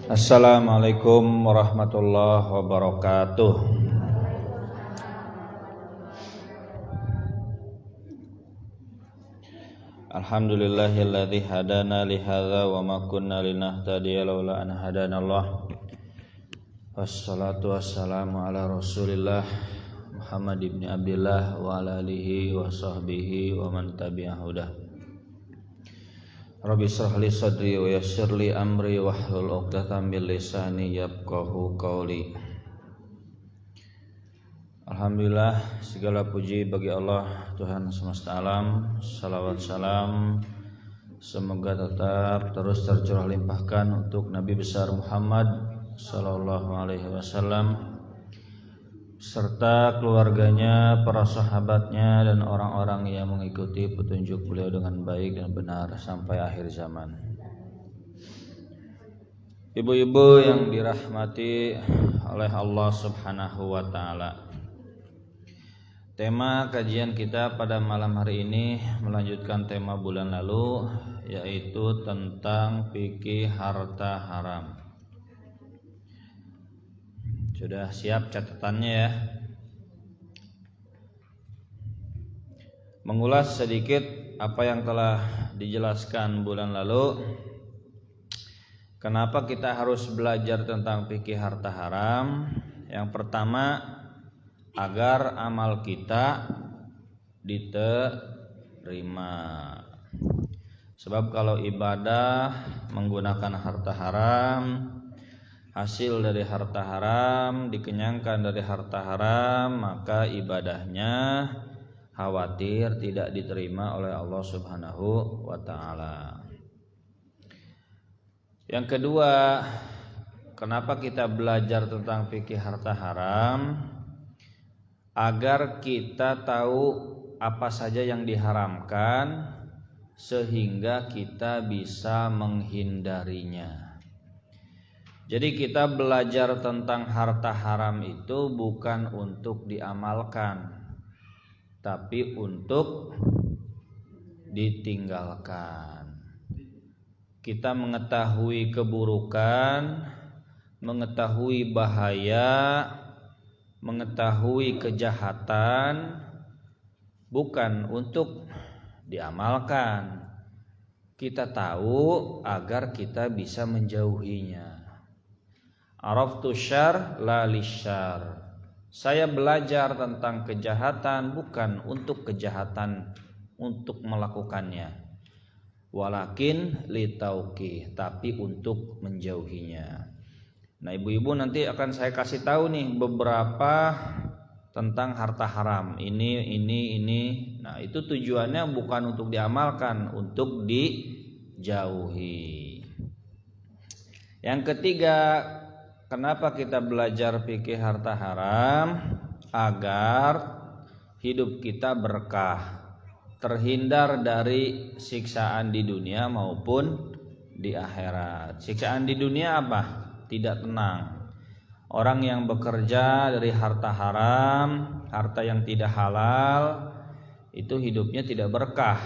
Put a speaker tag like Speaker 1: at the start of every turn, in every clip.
Speaker 1: Assalamualaikum warahmatullahi wabarakatuh. Alhamdulillahilladzi hadana li hadza wa ma kunna linahtadiya laula an hadanallah. Wassalatu wassalamu ala Rasulillah Muhammad ibn Abdillah wa ala alihi wa sahbihi wa man tabi'ahu hudah. Rabbi shrah li sadri wa yassir li amri wahlul 'uqdatam min lisani yafqahu qawli. Alhamdulillah, segala puji bagi Allah Tuhan semesta alam. Salawat salam semoga tetap terus tercurah limpahkan untuk Nabi besar Muhammad sallallahu alaihi wasallam serta keluarganya, para sahabatnya, dan orang-orang yang mengikuti petunjuk beliau dengan baik dan benar sampai akhir zaman. Ibu-ibu yang dirahmati oleh Allah Subhanahu wa ta'ala, tema kajian kita pada malam hari ini melanjutkan tema bulan lalu, yaitu tentang fikih harta haram. Sudah siap catatannya ya? Mengulas sedikit apa yang telah dijelaskan bulan lalu. Kenapa kita harus belajar tentang fikih harta haram? Yang pertama, agar amal kita diterima. Sebab kalau ibadah menggunakan harta haram, hasil dari harta haram, dikenyangkan dari harta haram, maka ibadahnya khawatir tidak diterima oleh Allah Subhanahu wa ta'ala. Yang kedua, kenapa kita belajar tentang fikih harta haram? Agar kita tahu apa saja yang diharamkan sehingga kita bisa menghindarinya. Jadi kita belajar tentang harta haram itu bukan untuk diamalkan, tapi untuk ditinggalkan. Kita mengetahui keburukan, mengetahui bahaya, mengetahui kejahatan, bukan untuk diamalkan. Kita tahu agar kita bisa menjauhinya. Araftu syarr la lisyarr. Saya belajar tentang kejahatan bukan untuk kejahatan, untuk melakukannya. Walakin litauqih, tapi untuk menjauhinya. Nah, ibu-ibu nanti akan saya kasih tahu nih beberapa tentang harta haram. Ini. Nah, itu tujuannya bukan untuk diamalkan, untuk dijauhi. Yang ketiga, kenapa kita belajar fikih harta haram? Agar hidup kita berkah, terhindar dari siksaan di dunia maupun di akhirat. Siksaan di dunia apa? Tidak tenang. Orang yang bekerja dari harta haram, harta yang tidak halal, itu hidupnya tidak berkah,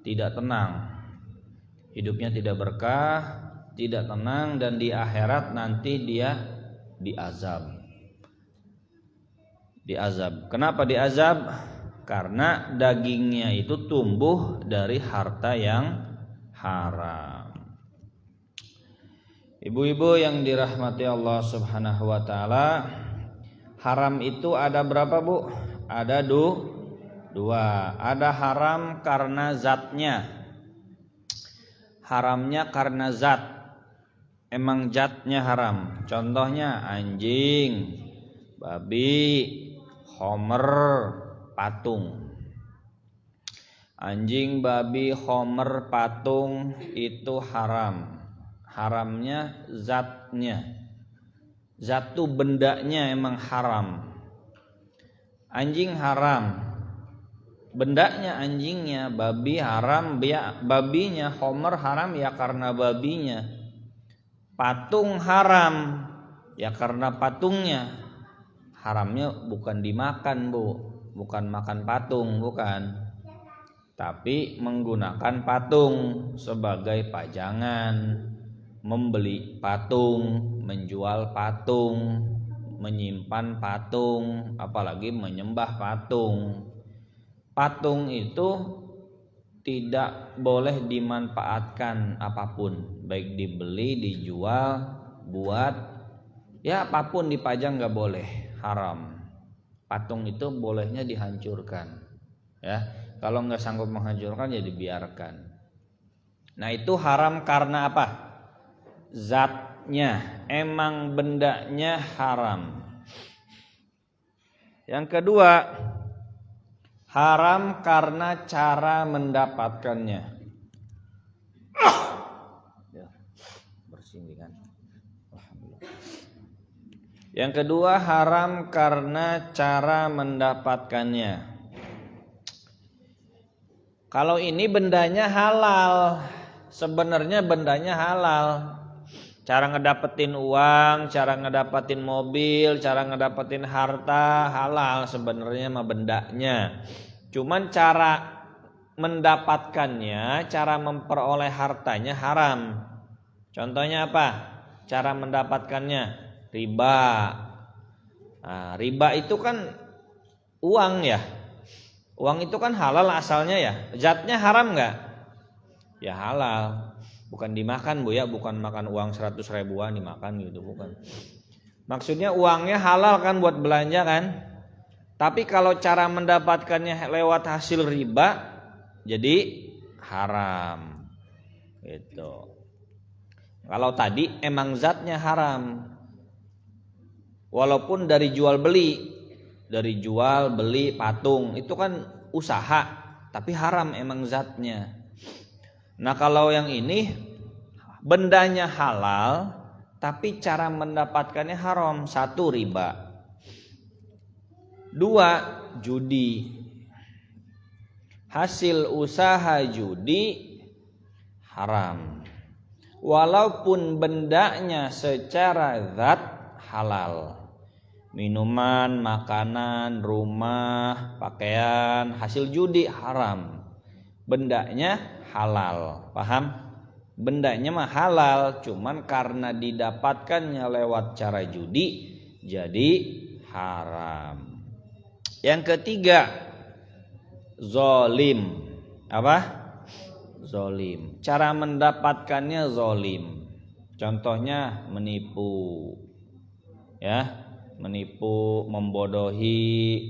Speaker 1: tidak tenang. Hidupnya tidak berkah, tidak tenang, dan di akhirat nanti dia diazab. Kenapa diazab? Karena dagingnya itu tumbuh dari harta yang haram. Ibu-ibu yang dirahmati Allah Subhanahu wa ta'ala, haram itu ada berapa, Bu? Ada dua. Ada haram karena zatnya. Haramnya karena zat. Emang zatnya haram. Contohnya anjing, babi, homer, patung. Anjing, babi, homer, patung itu haram. Haramnya zatnya. Zat itu bendanya emang haram. Anjing haram, bendanya anjingnya. Babi haram, babinya. Homer haram ya karena babinya. Patung haram ya karena patungnya. Haramnya bukan dimakan, Bu, bukan makan patung, bukan, tapi menggunakan patung sebagai pajangan, membeli patung, menjual patung, menyimpan patung, apalagi menyembah patung. Patung itu tidak boleh dimanfaatkan apapun, baik dibeli, dijual, buat ya apapun dipajang nggak boleh, haram. Patung itu bolehnya dihancurkan, ya. Kalau nggak sanggup menghancurkan ya dibiarkan. Nah itu haram karena apa? Zatnya, emang bendanya haram. Yang kedua, haram karena cara mendapatkannya. Ya, bersih kan. Yang kedua, haram karena cara mendapatkannya. Kalau ini bendanya halal, sebenarnya bendanya halal. Cara ngedapetin uang, cara ngedapetin mobil, cara ngedapetin harta halal sebenarnya mah bendanya. Cuman cara mendapatkannya, cara memperoleh hartanya haram. Contohnya apa? Cara mendapatkannya riba. Nah, riba itu kan uang ya. Uang itu kan halal asalnya ya. Zatnya haram nggak? Ya halal. Bukan dimakan Bu ya, bukan makan uang 100 ribuan dimakan gitu, bukan. Maksudnya uangnya halal kan buat belanja kan. Tapi kalau cara mendapatkannya lewat hasil riba, jadi haram. Gitu. Kalau tadi emang zatnya haram. Walaupun dari jual beli patung itu kan usaha, tapi haram emang zatnya. Nah kalau yang ini bendanya halal, tapi cara mendapatkannya haram. 1, riba. 2, judi. Hasil usaha judi haram. Walaupun bendanya secara zat halal. Minuman, makanan, rumah, pakaian, hasil judi haram. Bendanya halal, paham? Bendanya mah halal, cuman karena didapatkannya lewat cara judi jadi haram. Yang ketiga, zolim. Apa? Zolim. Cara mendapatkannya zolim. Contohnya menipu, ya, menipu, membodohi,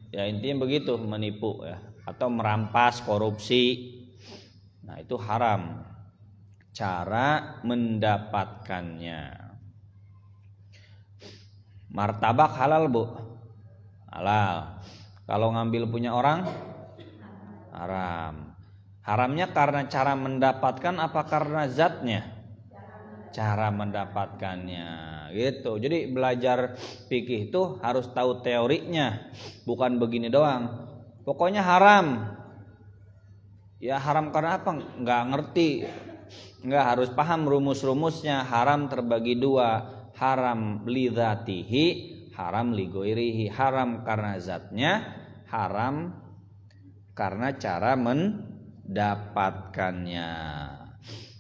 Speaker 1: ya intinya begitu, menipu ya, atau merampas, korupsi. Nah itu haram cara mendapatkannya. Martabak halal Bu? Halal. Kalau ngambil punya orang haram. Haramnya karena cara mendapatkan apa karena zatnya? Cara mendapatkannya gitu. Jadi belajar fikih itu harus tahu teorinya, bukan begini doang. Pokoknya haram. Ya haram karena apa? Nggak ngerti. Nggak harus paham rumus-rumusnya. Haram terbagi 2. Haram li dzatihi, haram li ghairihi. Haram karena zatnya, haram karena cara mendapatkannya.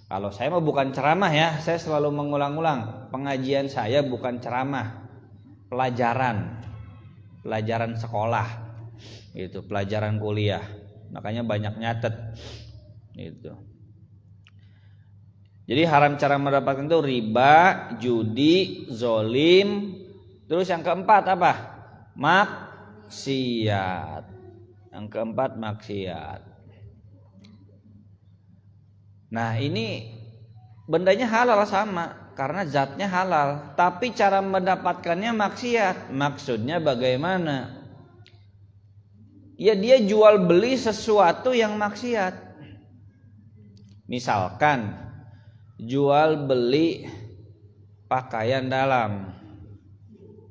Speaker 1: Kalau saya mah bukan ceramah ya, saya selalu mengulang-ulang. Pengajian saya bukan ceramah, pelajaran sekolah, gitu, pelajaran kuliah. Makanya banyak nyatet, gitu. Jadi haram cara mendapatkan itu riba, judi, zolim. Terus yang keempat apa? Maksiat. Yang keempat maksiat. Nah ini bendanya halal sama karena zatnya halal, tapi cara mendapatkannya maksiat. Maksudnya bagaimana? Ya dia jual beli sesuatu yang maksiat. Misalkan jual beli pakaian dalam.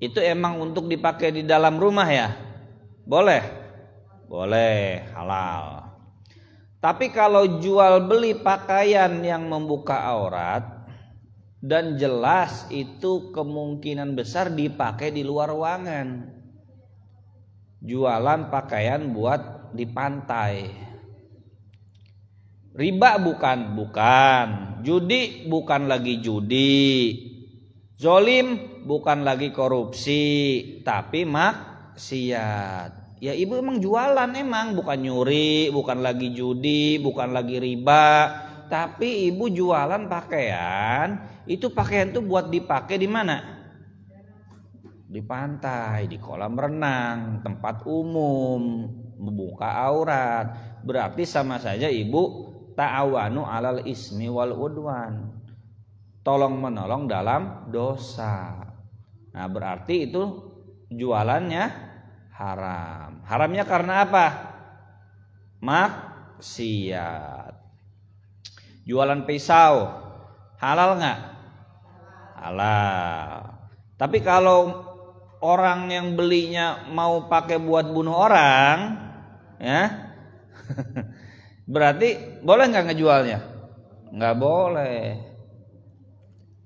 Speaker 1: Itu emang untuk dipakai di dalam rumah ya? Boleh? Boleh, halal. Tapi kalau jual beli pakaian yang membuka aurat dan jelas itu kemungkinan besar dipakai di luar ruangan. Jualan pakaian buat di pantai. Riba bukan, Judi bukan lagi judi. Zolim bukan lagi korupsi, tapi maksiat. Ya ibu emang jualan emang, bukan nyuri, bukan lagi judi, bukan lagi riba, tapi ibu jualan pakaian. Itu pakaian tuh buat dipakai di mana? Di pantai, di kolam renang, tempat umum, membuka aurat. Berarti sama saja ibu ta'awanu alal ismi wal udwan, tolong menolong dalam dosa. Nah berarti itu jualannya haram. Haramnya karena apa? Maksiat. Jualan pisau halal nggak? Halal. Tapi kalau orang yang belinya mau pakai buat bunuh orang, ya berarti boleh nggak ngejualnya? Nggak boleh.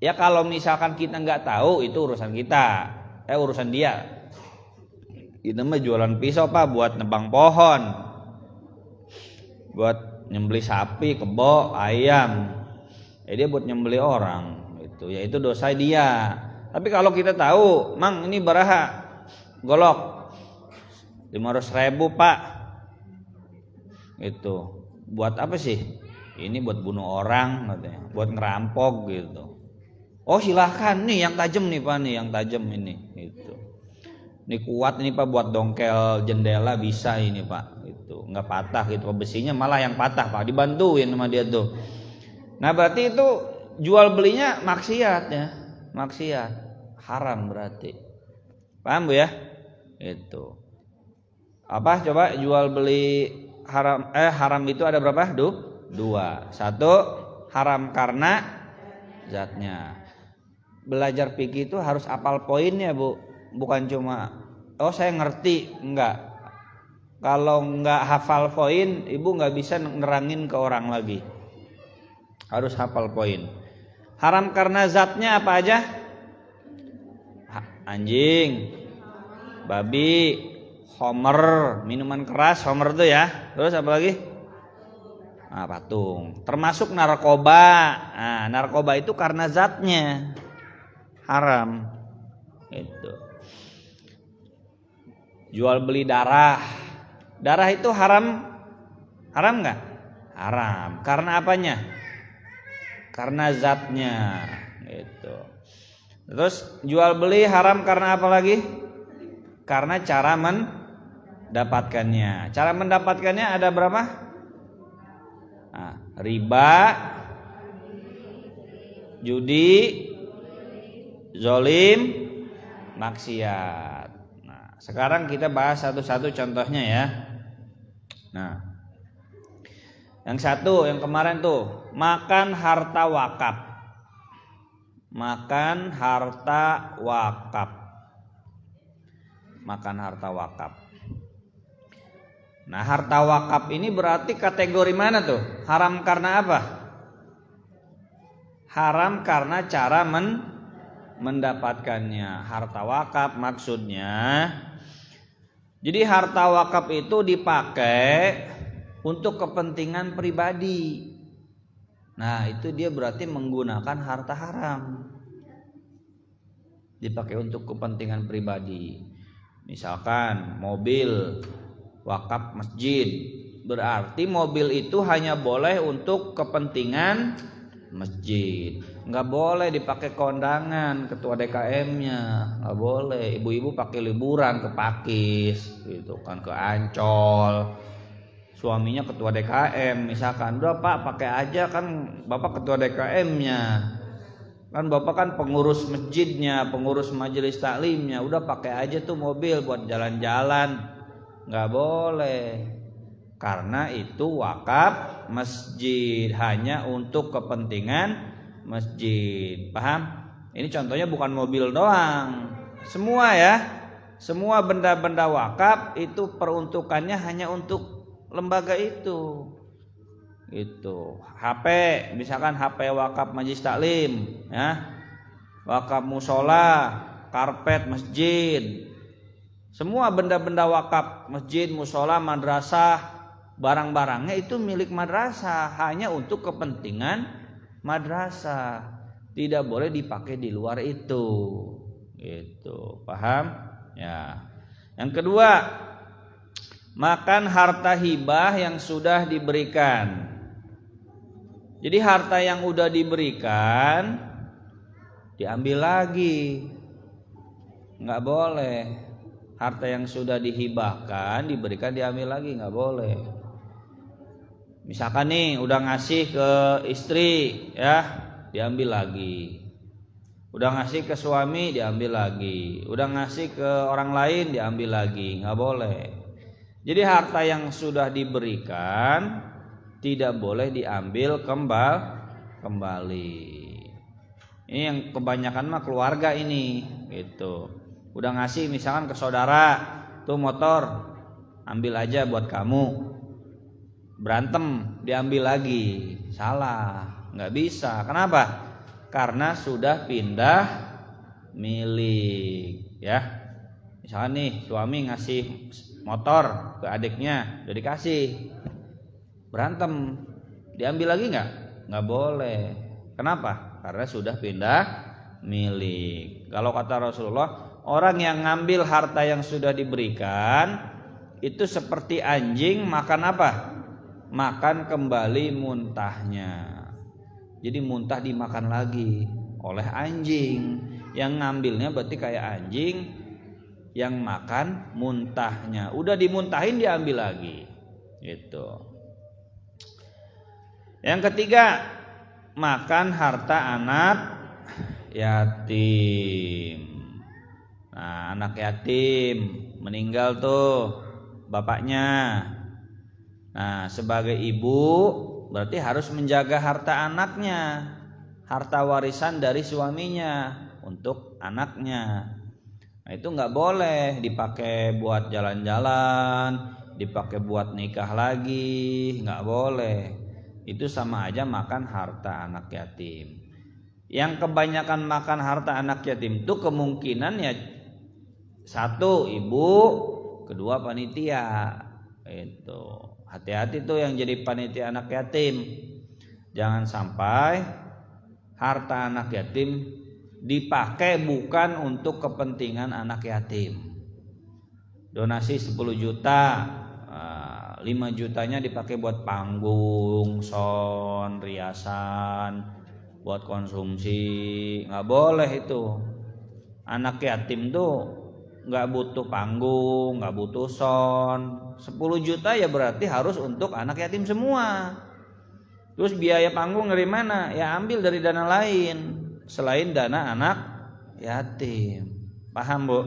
Speaker 1: Ya kalau misalkan kita nggak tahu itu urusan kita, urusan dia. Itu mah jualan pisau pak buat nebang pohon, buat nyembeli sapi, kebo, ayam. Dia buat nyembeli orang, itu ya itu dosa dia. Tapi kalau kita tahu, mang ini baraha golok 500.000 pak, itu buat apa sih? Ini buat bunuh orang katanya, buat ngerampok gitu. Oh silahkan nih yang tajam nih pak, nih yang tajam ini gitu. Ini kuat ini pak buat dongkel jendela bisa ini pak, itu nggak patah gitu, besinya malah yang patah pak, dibantuin sama dia tuh. Nah berarti itu jual belinya maksiat ya, maksiat, haram berarti. Paham bu ya? Itu apa coba jual beli haram? Haram itu ada berapa? Dua. Satu haram karena zatnya. Belajar fikih itu harus apal poinnya bu, bukan cuma oh saya ngerti, enggak. Kalau enggak hafal poin, ibu enggak bisa nerangin ke orang lagi. Harus hafal poin. Haram karena zatnya apa aja? Anjing, babi, homer, minuman keras, homer itu ya. Terus apa lagi? Nah, patung. Termasuk narkoba. Nah, narkoba itu karena zatnya haram. Itu. Jual beli darah. Darah itu haram. Haram nggak? Haram. Karena apanya? Karena zatnya. Gitu. Terus jual beli haram karena apa lagi? Karena cara mendapatkannya. Cara mendapatkannya ada berapa? Nah, riba, judi, zolim, maksiat. Nah, sekarang kita bahas satu-satu contohnya ya. Nah, yang satu, yang kemarin tuh makan harta wakaf. Makan harta wakaf. Makan harta wakaf. Nah, harta wakaf ini berarti kategori mana tuh? Haram karena apa? Haram karena cara mendapatkannya. Harta wakaf maksudnya, jadi harta wakaf itu dipakai untuk kepentingan pribadi. Nah, itu dia berarti menggunakan harta haram. Dipakai untuk kepentingan pribadi. Misalkan mobil wakaf masjid, berarti mobil itu hanya boleh untuk kepentingan masjid. Nggak boleh dipakai kondangan ketua DKM-nya, nggak boleh. Ibu-ibu pakai liburan ke Pakis, gitu kan, ke Ancol. Suaminya ketua DKM, misalkan, udah pak pakai aja kan, bapak ketua DKM-nya, kan bapak kan pengurus masjidnya, pengurus majelis taklimnya, udah pakai aja tuh mobil buat jalan-jalan. Nggak boleh, karena itu wakaf masjid, hanya untuk kepentingan masjid. Paham? Ini contohnya bukan mobil doang, semua ya, semua benda-benda wakaf itu peruntukannya hanya untuk lembaga itu. Itu HP, misalkan HP wakaf majelis taklim ya, wakaf musola, karpet masjid. Semua benda-benda wakaf masjid, musola, madrasah, barang-barangnya itu milik madrasah, hanya untuk kepentingan madrasah, tidak boleh dipakai di luar itu. Gitu, paham? Ya. Yang kedua, makan harta hibah yang sudah diberikan. Jadi harta yang udah diberikan diambil lagi, nggak boleh. Harta yang sudah dihibahkan diberikan diambil lagi, nggak boleh. Misalkan nih udah ngasih ke istri, ya diambil lagi. Udah ngasih ke suami diambil lagi. Udah ngasih ke orang lain diambil lagi, nggak boleh. Jadi harta yang sudah diberikan tidak boleh diambil kembali. Ini yang kebanyakan mah keluarga ini, gitu. Udah ngasih misalkan ke saudara, tuh motor, ambil aja buat kamu. Berantem, diambil lagi, salah, nggak bisa. Kenapa? Karena sudah pindah milik, ya. Misalkan nih suami ngasih motor ke adiknya, udah dikasih. Berantem, diambil lagi nggak boleh. Kenapa? Karena sudah pindah milik. Kalau kata Rasulullah, orang yang ngambil harta yang sudah diberikan itu seperti anjing makan apa? Makan kembali muntahnya. Jadi muntah dimakan lagi oleh anjing. Yang ngambilnya berarti kayak anjing yang makan muntahnya. Udah dimuntahin diambil lagi. Gitu. Yang ketiga, makan harta anak yatim. Nah, anak yatim meninggal tuh bapaknya. Nah, sebagai ibu berarti harus menjaga harta anaknya, harta warisan dari suaminya untuk anaknya. Nah, itu nggak boleh dipakai buat jalan-jalan, dipakai buat nikah lagi, nggak boleh. Itu sama aja makan harta anak yatim. Yang kebanyakan makan harta anak yatim itu kemungkinan ya satu ibu, kedua panitia. Itu hati-hati tuh yang jadi panitia anak yatim. Jangan sampai harta anak yatim dipakai bukan untuk kepentingan anak yatim. Donasi 10 juta, 5 jutanya dipakai buat panggung, sound, riasan, buat konsumsi. Nggak boleh itu. Anak yatim tuh nggak butuh panggung, nggak butuh sound. 10 juta ya berarti harus untuk anak yatim semua. Terus biaya panggung dari mana? Ya ambil dari dana lain selain dana anak yatim. Paham, Bu?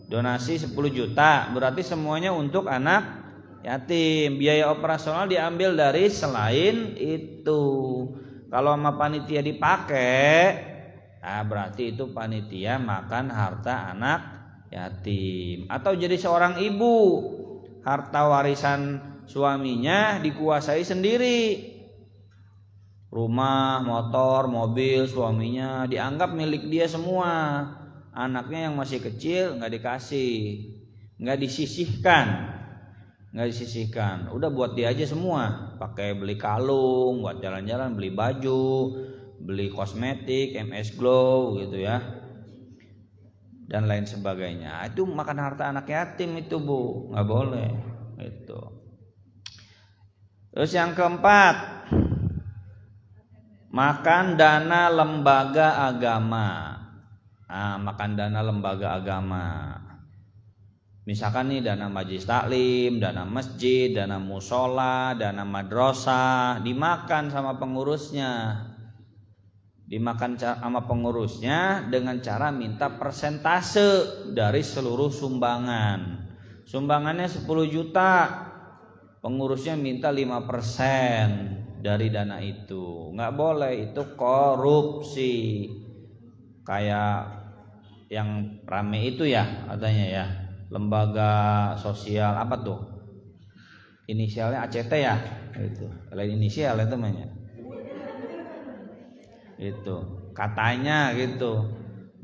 Speaker 1: Donasi 10 juta berarti semuanya untuk anak yatim. Biaya operasional diambil dari selain itu. Kalau sama panitia dipakai, nah berarti itu panitia makan harta anak yatim. Atau jadi seorang ibu, harta warisan suaminya dikuasai sendiri. Rumah, motor, mobil suaminya dianggap milik dia semua. Anaknya yang masih kecil nggak dikasih, nggak disisihkan. Udah buat dia aja semua. Pakai beli kalung buat jalan-jalan, beli baju, beli kosmetik, MS Glow gitu ya, dan lain sebagainya. Itu makan harta anak yatim itu, Bu, nggak boleh itu. Terus yang keempat, makan dana lembaga agama. Makan dana lembaga agama. Misalkan nih dana majelis taklim, dana masjid, dana musola, dana madrasah, dimakan sama pengurusnya. Dimakan sama pengurusnya dengan cara minta persentase dari seluruh sumbangan. Sumbangannya 10 juta, pengurusnya minta 5% dari dana itu. Nggak boleh, itu korupsi. Kayak yang rame itu ya katanya ya, lembaga sosial apa tuh, inisialnya ACT ya, itu lain inisial itu namanya. Itu katanya gitu,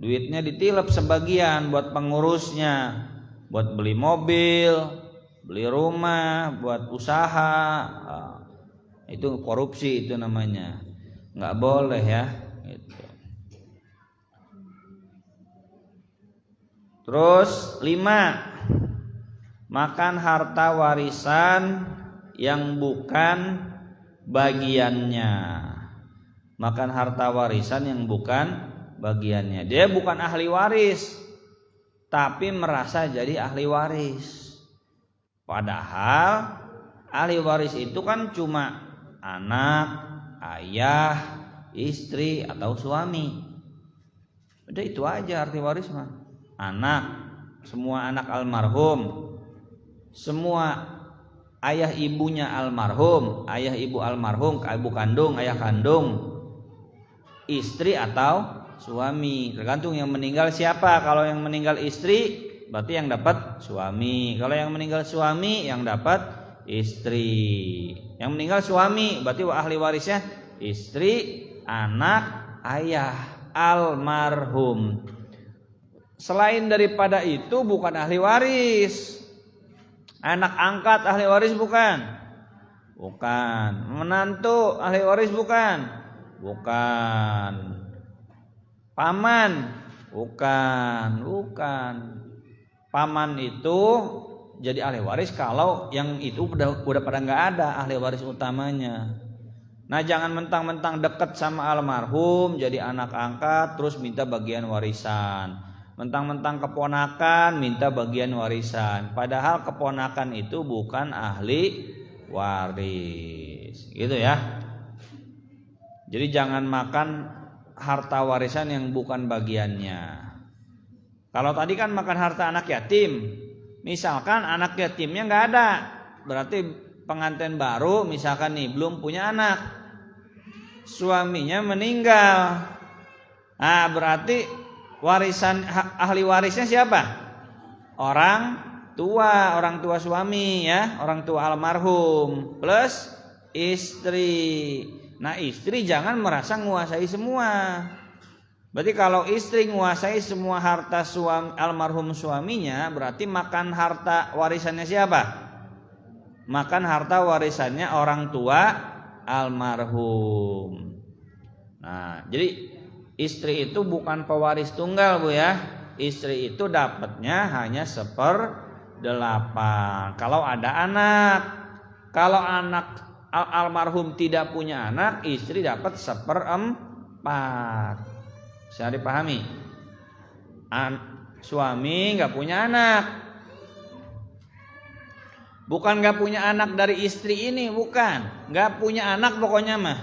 Speaker 1: duitnya ditilep sebagian buat pengurusnya, buat beli mobil, beli rumah, buat usaha. Itu korupsi itu namanya. nggak boleh ya gitu. Terus 5, makan harta warisan yang bukan bagiannya. Makan harta warisan yang bukan bagiannya. Dia bukan ahli waris, tapi merasa jadi ahli waris. Padahal ahli waris itu kan cuma anak, ayah, istri atau suami. Udah itu aja arti waris mah. Anak, semua anak almarhum, semua ayah ibunya almarhum, ayah ibu almarhum, ibu kandung, ayah kandung, istri atau suami. Tergantung yang meninggal siapa. Kalau yang meninggal istri berarti yang dapat suami. Kalau yang meninggal suami yang dapat istri. Yang meninggal suami berarti ahli warisnya istri, anak, ayah almarhum. Selain daripada itu bukan ahli waris. Anak angkat ahli waris bukan? Bukan. Menantu ahli waris bukan? Bukan. Paman? Bukan. Paman itu jadi ahli waris kalau yang itu udah pada nggak ada ahli waris utamanya. Nah, jangan mentang-mentang dekat sama almarhum jadi anak angkat terus minta bagian warisan. Mentang-mentang keponakan minta bagian warisan, padahal keponakan itu bukan ahli waris. Gitu ya. Jadi jangan makan harta warisan yang bukan bagiannya. Kalau tadi kan makan harta anak yatim. Misalkan anak yatimnya nggak ada, berarti pengantin baru misalkan nih belum punya anak, suaminya meninggal. Nah, berarti warisan ahli warisnya siapa? Orang tua suami ya, orang tua almarhum plus istri. Nah, istri jangan merasa menguasai semua. Berarti kalau istri menguasai semua harta almarhum suaminya, berarti makan harta warisannya siapa? Makan harta warisannya orang tua almarhum. Nah, jadi istri itu bukan pewaris tunggal, Bu ya. Istri itu dapatnya hanya 1/8 kalau ada anak. Kalau anak almarhum tidak punya anak, istri dapat 1/4. Bisa dipahami? Suami nggak punya anak. Bukan nggak punya anak dari istri ini, bukan. Nggak punya anak pokoknya mah.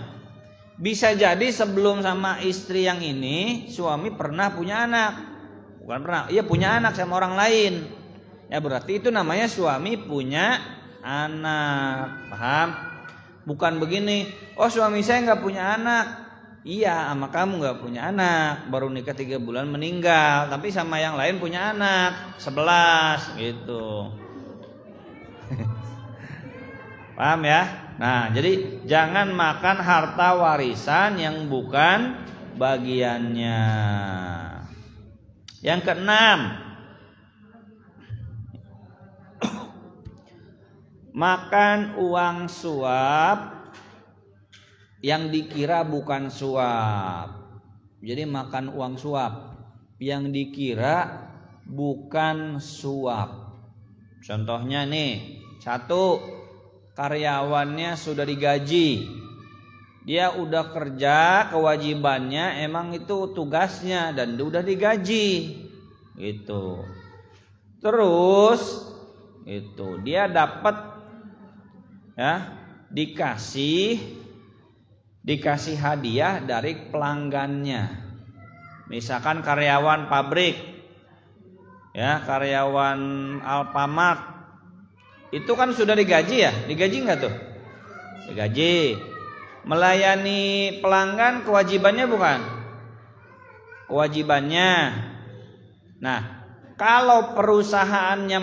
Speaker 1: Bisa jadi sebelum sama istri yang ini suami pernah punya anak. Bukan pernah, iya punya anak sama orang lain. Ya berarti itu namanya suami punya anak. Paham? Bukan begini, oh suami saya nggak punya anak. Iya sama kamu gak punya anak, baru nikah 3 bulan meninggal, tapi sama yang lain punya anak 11 gitu. Paham ya? Nah, jadi jangan makan harta warisan yang bukan bagiannya. Yang keenam, makan uang suap yang dikira bukan suap. Jadi makan uang suap yang dikira bukan suap. Contohnya nih, 1, karyawannya sudah digaji. Dia udah kerja, kewajibannya emang itu tugasnya dan udah digaji. Gitu. Terus itu dia dapat ya, dikasih hadiah dari pelanggannya. Misalkan karyawan pabrik, ya karyawan Alfamart, itu kan sudah digaji ya, digaji nggak tuh? Digaji. Melayani pelanggan kewajibannya bukan? Kewajibannya. Nah, kalau perusahaannya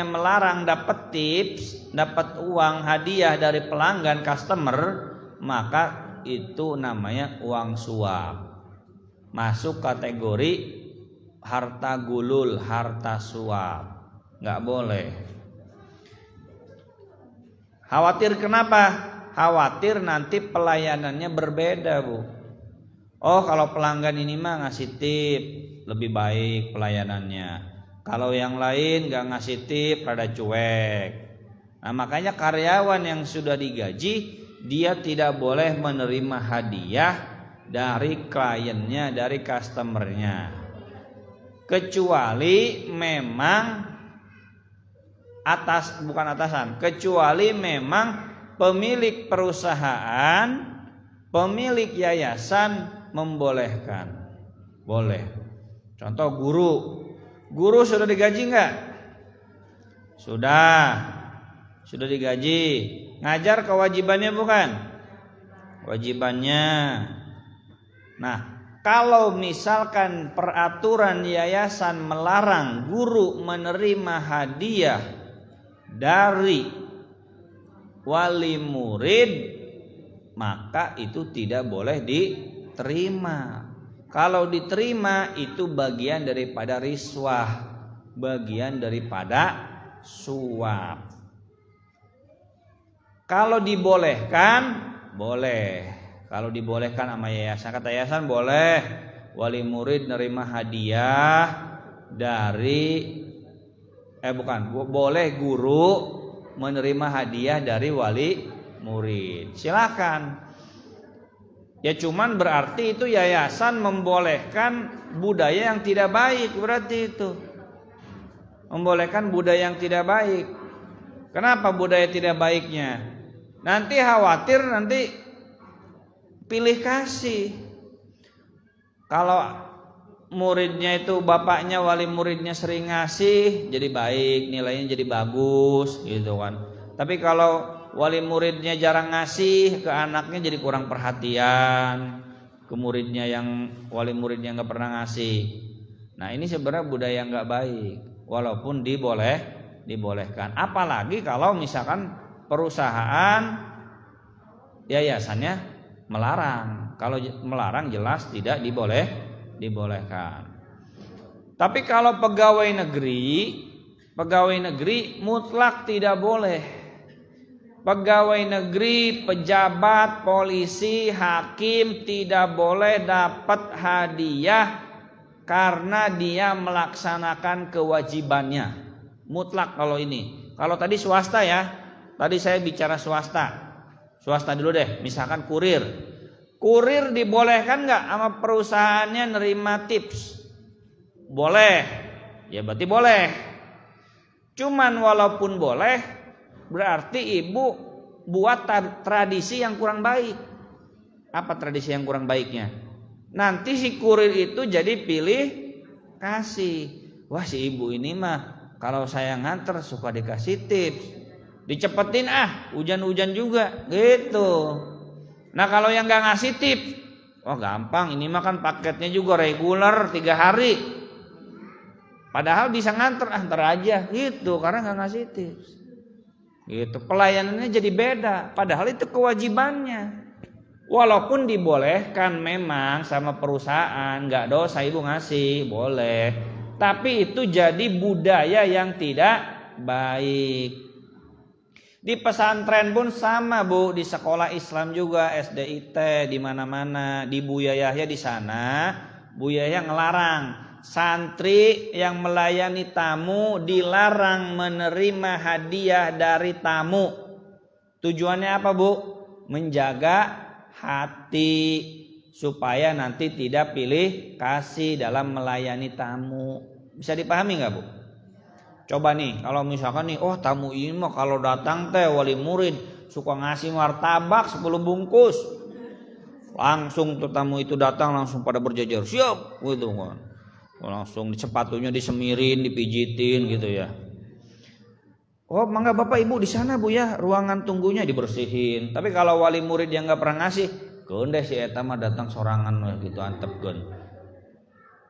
Speaker 1: melarang dapat tips, dapat uang hadiah dari pelanggan customer, maka itu namanya uang suap. Masuk kategori harta gulul, harta suap. Nggak boleh. Khawatir kenapa? khawatir nanti pelayanannya berbeda, Bu. Oh, kalau pelanggan ini mah ngasih tip, lebih baik pelayanannya. Kalau yang lain gak ngasih tip, rada cuek. Nah, makanya karyawan yang sudah digaji, dia tidak boleh menerima hadiah dari kliennya, dari customernya. Kecuali memang kecuali memang pemilik perusahaan, pemilik yayasan membolehkan. Boleh. Contoh guru sudah digaji enggak? Sudah digaji. Ngajar kewajibannya bukan? Wajibannya. Nah, kalau misalkan peraturan yayasan melarang guru menerima hadiah dari wali murid, maka itu tidak boleh diterima. Kalau diterima itu bagian daripada riswah, bagian daripada suap. Kalau dibolehkan, boleh. Kalau dibolehkan sama yayasan, kata yayasan boleh wali murid nerima hadiah dari boleh guru menerima hadiah dari wali murid. Silakan. Ya cuman berarti itu yayasan membolehkan budaya yang tidak baik, berarti itu. Membolehkan budaya yang tidak baik. Kenapa budaya tidak baiknya? Nanti khawatir nanti pilih kasih. Kalau muridnya itu bapaknya wali muridnya sering ngasih, jadi baik, nilainya jadi bagus gitu kan. Tapi kalau wali muridnya jarang ngasih ke anaknya, jadi kurang perhatian ke muridnya yang wali muridnya nggak pernah ngasih. Nah ini sebenarnya budaya yang nggak baik, walaupun dibolehkan. Apalagi kalau misalkan perusahaan yayasannya melarang. Kalau melarang jelas tidak dibolehkan. Tapi kalau pegawai negeri mutlak tidak boleh. Pegawai negeri, pejabat, polisi, hakim tidak boleh dapat hadiah karena dia melaksanakan kewajibannya. Mutlak kalau ini. Kalau tadi swasta ya. Tadi saya bicara swasta. Swasta dulu deh. Misalkan kurir. Kurir dibolehkan nggak sama perusahaannya nerima tips? Boleh. Ya berarti boleh. Cuman walaupun boleh, berarti ibu buat tradisi yang kurang baik. Apa tradisi yang kurang baiknya? Nanti si kurir itu jadi pilih kasih. Wah si ibu ini mah kalau saya nganter suka dikasih tips. Dicepetin hujan-hujan juga gitu. Nah kalau yang gak ngasih tips, oh gampang, ini mah kan paketnya juga reguler 3 hari. Padahal bisa nganter, ntar aja gitu, karena gak ngasih tips. Gitu, pelayanannya jadi beda, padahal itu kewajibannya. Walaupun dibolehkan memang sama perusahaan, gak dosa ibu ngasih, boleh. Tapi itu jadi budaya yang tidak baik. Di pesantren pun sama Bu, di sekolah Islam juga, SDIT di mana-mana, di Buya Yahya di sana, Buya Yahya ngelarang santri yang melayani tamu dilarang menerima hadiah dari tamu. Tujuannya apa Bu? Menjaga hati supaya nanti tidak pilih kasih dalam melayani tamu. Bisa dipahami nggak Bu? Coba nih, kalau misalkan nih, oh tamu ini mah kalau datang teh wali murid suka ngasih martabak 10 bungkus. Langsung tuh tamu itu datang langsung pada berjajar, siap gitu kan. Langsung sepatunya disemirin, dipijitin gitu ya. Oh, mangga Bapak Ibu di sana Bu ya, ruangan tunggunya dibersihin. Tapi kalau wali murid yang enggak pernah ngasih, keun deh si eta mah datang sorangan gitu antepkeun.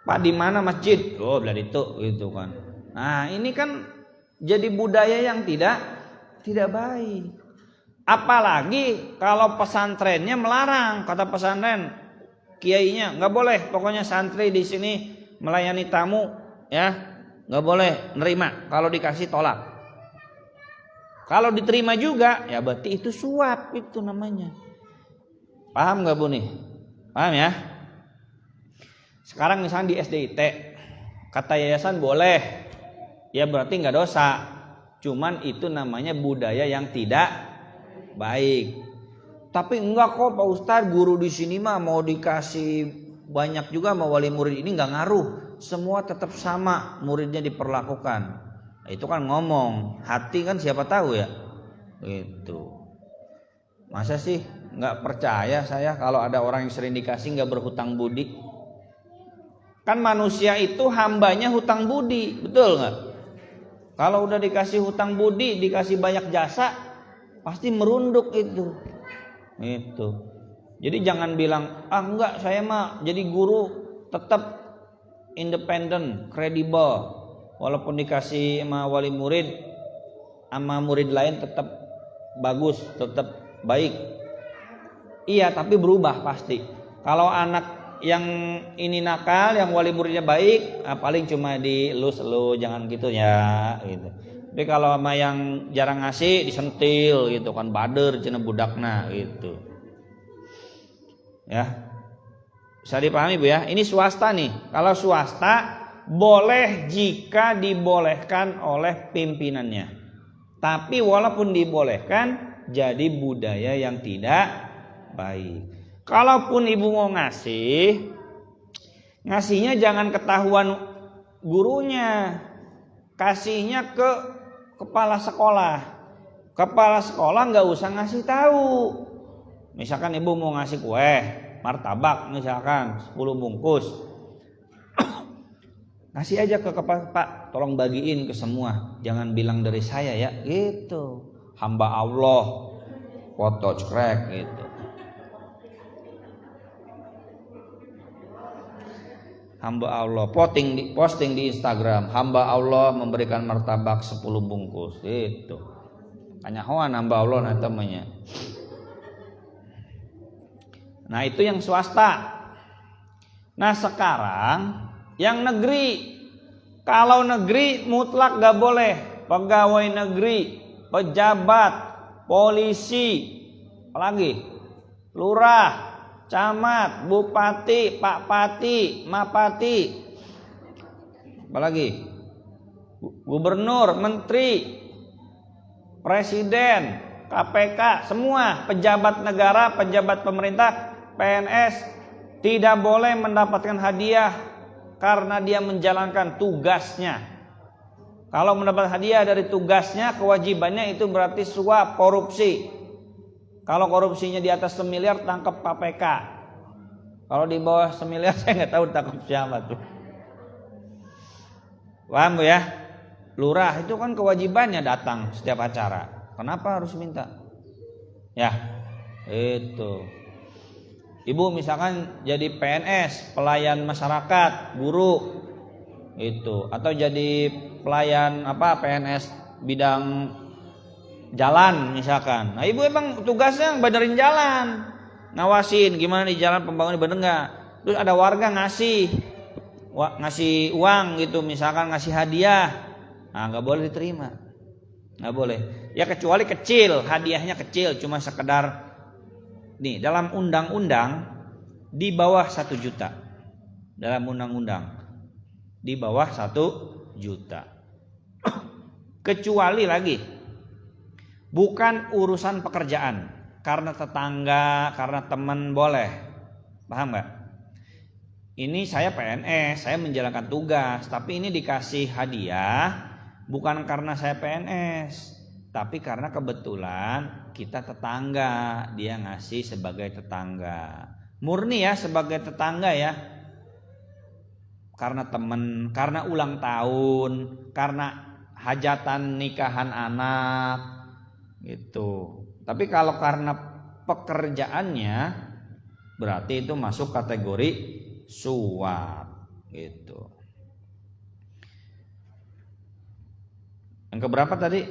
Speaker 1: Pak di mana masjid? Oh, belah itu gitu kan. Nah ini kan jadi budaya yang tidak baik. Apalagi kalau pesantrennya melarang, kata pesantren kiainya nggak boleh, pokoknya santri di sini melayani tamu ya nggak boleh nerima, kalau dikasih tolak. Kalau diterima juga, ya berarti itu suap itu namanya. Paham nggak Bu nih? Paham ya? Sekarang misalnya di SDIT, kata yayasan boleh, ya berarti nggak dosa. Cuman itu namanya budaya yang tidak baik. Tapi enggak kok Pak Ustadz, guru di sini mah mau dikasih banyak juga sama wali murid ini nggak ngaruh. Semua tetap sama muridnya diperlakukan. Itu kan ngomong, hati kan siapa tahu ya. Gitu. Masa sih nggak percaya saya kalau ada orang yang sering dikasih nggak berhutang budi? Kan manusia itu hambanya hutang budi, betul nggak? Kalau udah dikasih hutang budi, dikasih banyak jasa, pasti merunduk itu. Itu. Jadi jangan bilang, enggak saya mah jadi guru tetap independen, kredibel. Walaupun dikasih sama wali murid, sama murid lain tetap bagus, tetap baik. Iya, tapi berubah pasti. Kalau anak yang ini nakal, yang wali muridnya baik, paling cuma dielus-elus, jangan gitu ya. Gitu. Tapi kalau sama yang jarang ngasih, disentil gitu kan, bader cenah budakna gitu. Ya, bisa dipahami Bu ya. Ini swasta nih. Kalau swasta boleh jika dibolehkan oleh pimpinannya. Tapi walaupun dibolehkan, jadi budaya yang tidak baik. Kalaupun ibu mau ngasihnya jangan ketahuan gurunya. Kasihnya ke kepala sekolah. Kepala sekolah nggak usah ngasih tahu. Misalkan ibu mau ngasih kue, martabak misalkan 10 bungkus. Kasih aja ke kepala, Pak, tolong bagiin ke semua. Jangan bilang dari saya ya, gitu. Hamba Allah, foto cekrek gitu. Hamba Allah, posting di Instagram. Hamba Allah memberikan martabak 10 bungkus, gitu. Kanyahoan hamba Allah nah temannya. Nah itu yang swasta. Nah sekarang yang negeri, kalau negeri mutlak gak boleh. Pegawai negeri, pejabat, polisi, apalagi lurah, camat, bupati, pak pati, mapati, apalagi gubernur, menteri, presiden, KPK, semua pejabat negara, pejabat pemerintah, PNS tidak boleh mendapatkan hadiah karena dia menjalankan tugasnya. Kalau mendapat hadiah dari tugasnya, kewajibannya itu berarti suap, korupsi. Kalau korupsinya di atas 1 miliar, tangkap KPK. Kalau di bawah 1 miliar, saya nggak tahu tangkap siapa tuh. Paham Bu ya? Lurah itu kan kewajibannya datang setiap acara. Kenapa harus minta? Ya, itu. Ibu misalkan jadi PNS, pelayan masyarakat, guru, itu, atau jadi pelayan PNS bidang jalan misalkan. Nah ibu emang tugasnya benerin jalan, ngawasin gimana di jalan pembangunan bener nggak. Terus ada warga ngasih uang gitu, misalkan ngasih hadiah, nah nggak boleh diterima, nggak boleh. Ya kecuali kecil, hadiahnya kecil, cuma sekedar. Nih dalam undang-undang di bawah 1 juta. Dalam undang-undang di bawah 1 juta. Kecuali lagi bukan urusan pekerjaan, karena tetangga, karena teman boleh. Paham nggak? Ini saya PNS, saya menjalankan tugas, tapi ini dikasih hadiah bukan karena saya PNS, tapi karena kebetulan kita tetangga, dia ngasih sebagai tetangga. Murni ya sebagai tetangga ya. Karena temen, karena ulang tahun, karena hajatan nikahan anak gitu. Tapi kalau karena pekerjaannya, berarti itu masuk kategori suap gitu. Yang keberapa tadi?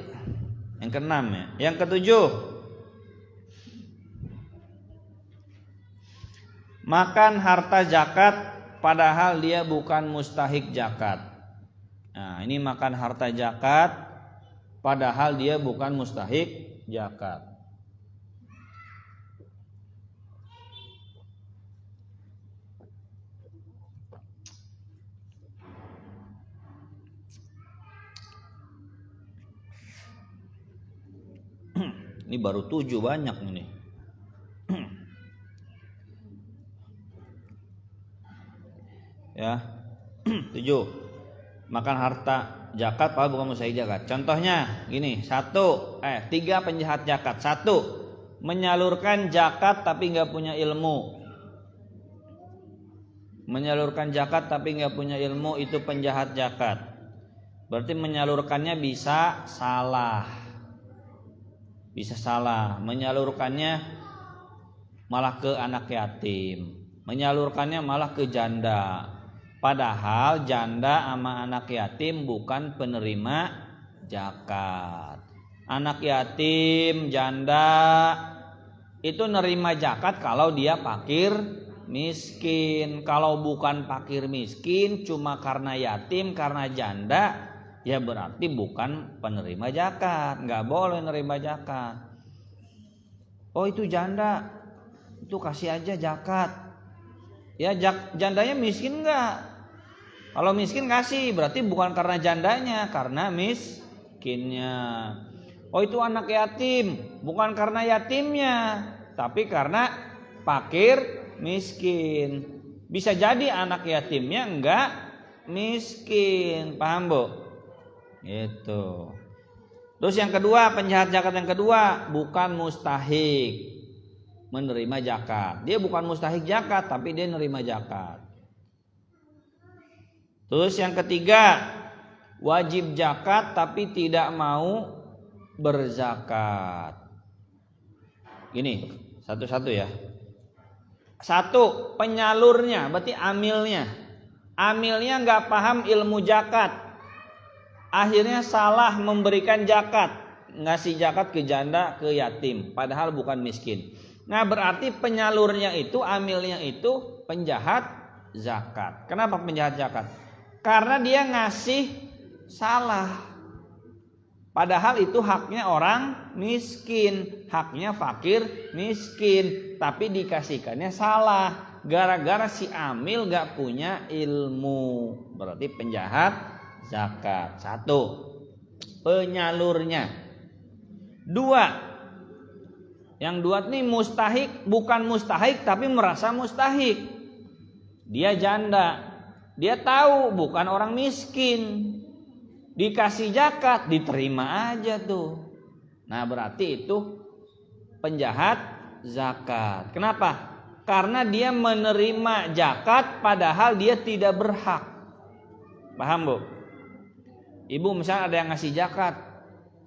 Speaker 1: Yang ke-6 ya. Yang ke-7, makan harta zakat padahal dia bukan mustahik zakat. Nah, ini makan harta zakat padahal dia bukan mustahik zakat. Ini baru 7 banyak ini. Ya. 7. Makan harta zakat padahal bukan mustahik zakat. Contohnya gini, 3 penjahat zakat. 1. Menyalurkan zakat tapi enggak punya ilmu. Menyalurkan zakat tapi enggak punya ilmu itu penjahat zakat. Berarti menyalurkannya bisa salah. Bisa salah, menyalurkannya malah ke anak yatim, menyalurkannya malah ke janda. Padahal janda sama anak yatim bukan penerima zakat. Anak yatim, janda itu nerima zakat kalau dia fakir miskin. Kalau bukan fakir miskin, cuma karena yatim, karena janda, ya berarti bukan penerima zakat, nggak boleh nerima zakat. Oh itu janda, itu kasih aja zakat. Ya jandanya miskin nggak? Kalau miskin kasih, berarti bukan karena jandanya, karena miskinnya. Oh itu anak yatim, bukan karena yatimnya, tapi karena fakir miskin. Bisa jadi anak yatimnya nggak miskin, paham bu? Itu. Terus yang kedua, penjahat zakat yang kedua bukan mustahik menerima zakat. Dia bukan mustahik zakat tapi dia menerima zakat. Terus yang ketiga, wajib zakat tapi tidak mau berzakat. Gini, satu-satu ya. 1, penyalurnya, berarti amilnya. Amilnya nggak paham ilmu zakat. Akhirnya salah memberikan zakat, ngasih zakat ke janda, ke yatim, padahal bukan miskin. Nah berarti penyalurnya itu, amilnya itu penjahat zakat. Kenapa penjahat zakat? Karena dia ngasih salah. Padahal itu haknya orang miskin, haknya fakir miskin, tapi dikasihkannya salah. Gara-gara si amil gak punya ilmu, berarti penjahat zakat. 1, penyalurnya. 2, yang 2 nih mustahik, bukan mustahik tapi merasa mustahik. Dia janda, dia tahu bukan orang miskin, dikasih zakat diterima aja tuh. Nah berarti itu penjahat zakat. Kenapa? Karena dia menerima zakat padahal dia tidak berhak. Paham bu? Ibu misalnya ada yang ngasih zakat,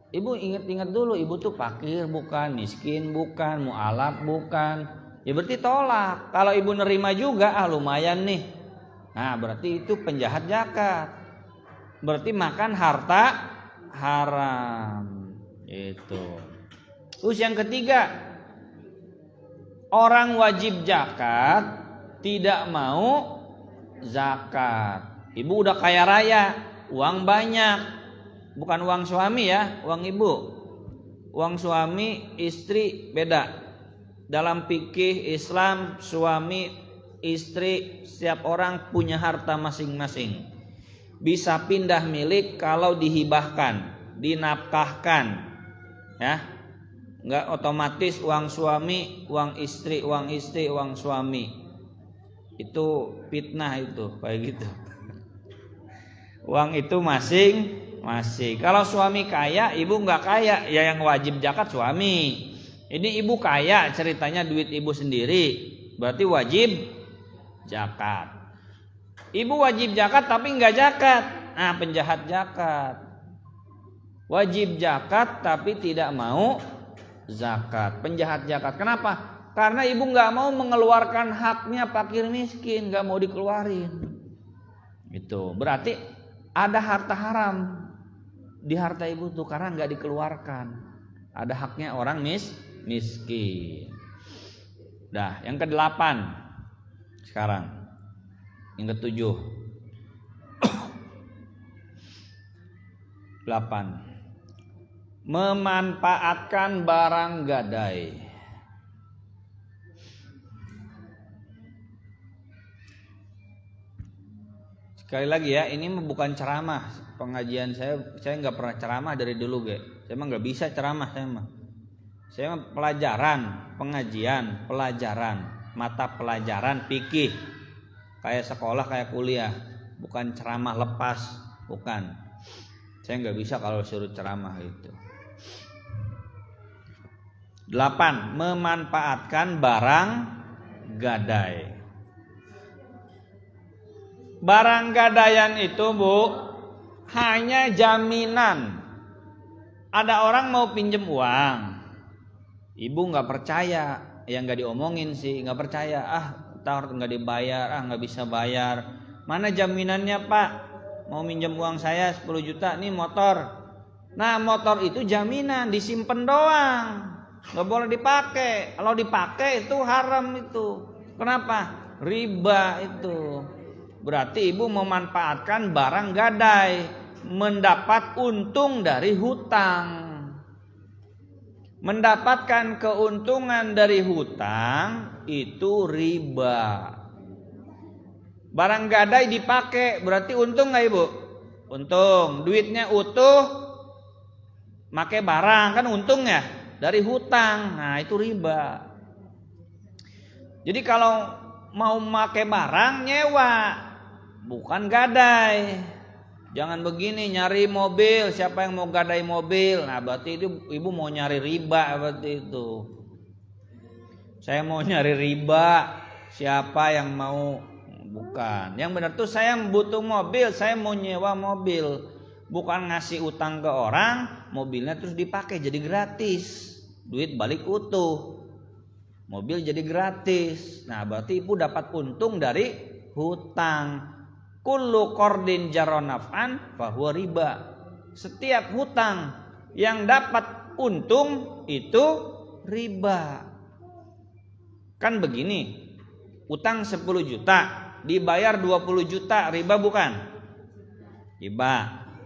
Speaker 1: ibu ingat-ingat dulu, ibu tuh fakir bukan, miskin bukan, mu'alaf bukan, ya berarti tolak. Kalau ibu nerima juga, lumayan nih, nah berarti itu penjahat zakat, berarti makan harta haram. Itu. Terus yang ketiga, orang wajib zakat tidak mau zakat. Ibu udah kaya raya, uang banyak, bukan uang suami ya, uang ibu. Uang suami istri beda. Dalam fikih Islam, suami istri setiap orang punya harta masing-masing. Bisa pindah milik kalau dihibahkan, dinafkahkan, ya. Enggak otomatis uang suami, uang istri, uang suami. Itu fitnah itu, kayak gitu. Uang itu masing-masing. Kalau suami kaya, ibu nggak kaya, ya yang wajib zakat suami. Ini ibu kaya, ceritanya duit ibu sendiri, berarti wajib zakat. Ibu wajib zakat tapi nggak zakat, nah penjahat zakat. Wajib zakat tapi tidak mau zakat, penjahat zakat. Kenapa? Karena ibu nggak mau mengeluarkan haknya fakir miskin, nggak mau dikeluarin. Itu berarti ada harta haram di harta ibu tuh karena nggak dikeluarkan. Ada haknya orang miskin. Dah, yang ke-8 sekarang. Yang ke-7. 8. memanfaatkan barang gadai. Sekali lagi ya, ini bukan ceramah. Pengajian saya nggak pernah ceramah dari dulu, Saya mah nggak bisa ceramah Saya mah pelajaran, pengajian, pelajaran, mata pelajaran fikih. Kayak sekolah, kayak kuliah, bukan ceramah lepas, bukan. Saya nggak bisa kalau suruh ceramah itu. 8. Memanfaatkan barang gadai. Barang gadaian itu, Bu, hanya jaminan. Ada orang mau pinjem uang, ibu nggak percaya, ya nggak diomongin sih, nggak percaya. Tahu nggak dibayar, nggak bisa bayar. Mana jaminannya, Pak? Mau minjem uang saya 10 juta, nih motor. Nah, motor itu jaminan, disimpan doang, nggak boleh dipakai. Kalau dipakai itu haram itu. Kenapa? Riba itu. Berarti ibu memanfaatkan barang gadai, mendapat untung dari hutang. Mendapatkan keuntungan dari hutang itu riba. Barang gadai dipakai berarti untung nggak, Ibu? Untung. Duitnya utuh, pakai barang kan untung ya dari hutang. Nah, itu riba. Jadi kalau mau pakai barang nyewa, bukan gadai. Jangan begini nyari mobil, siapa yang mau gadai mobil? Nah, berarti itu ibu mau nyari riba, berarti itu. Saya mau nyari riba, siapa yang mau? Bukan. Yang benar tuh saya butuh mobil, saya mau nyewa mobil. Bukan ngasih utang ke orang, mobilnya terus dipakai jadi gratis. Duit balik utuh. Mobil jadi gratis. Nah, berarti ibu dapat untung dari hutang. Kullu qardin jarra naf'an fahuwa riba. Setiap hutang yang dapat untung itu riba. Kan begini, utang 10 juta dibayar 20 juta, riba bukan? Riba.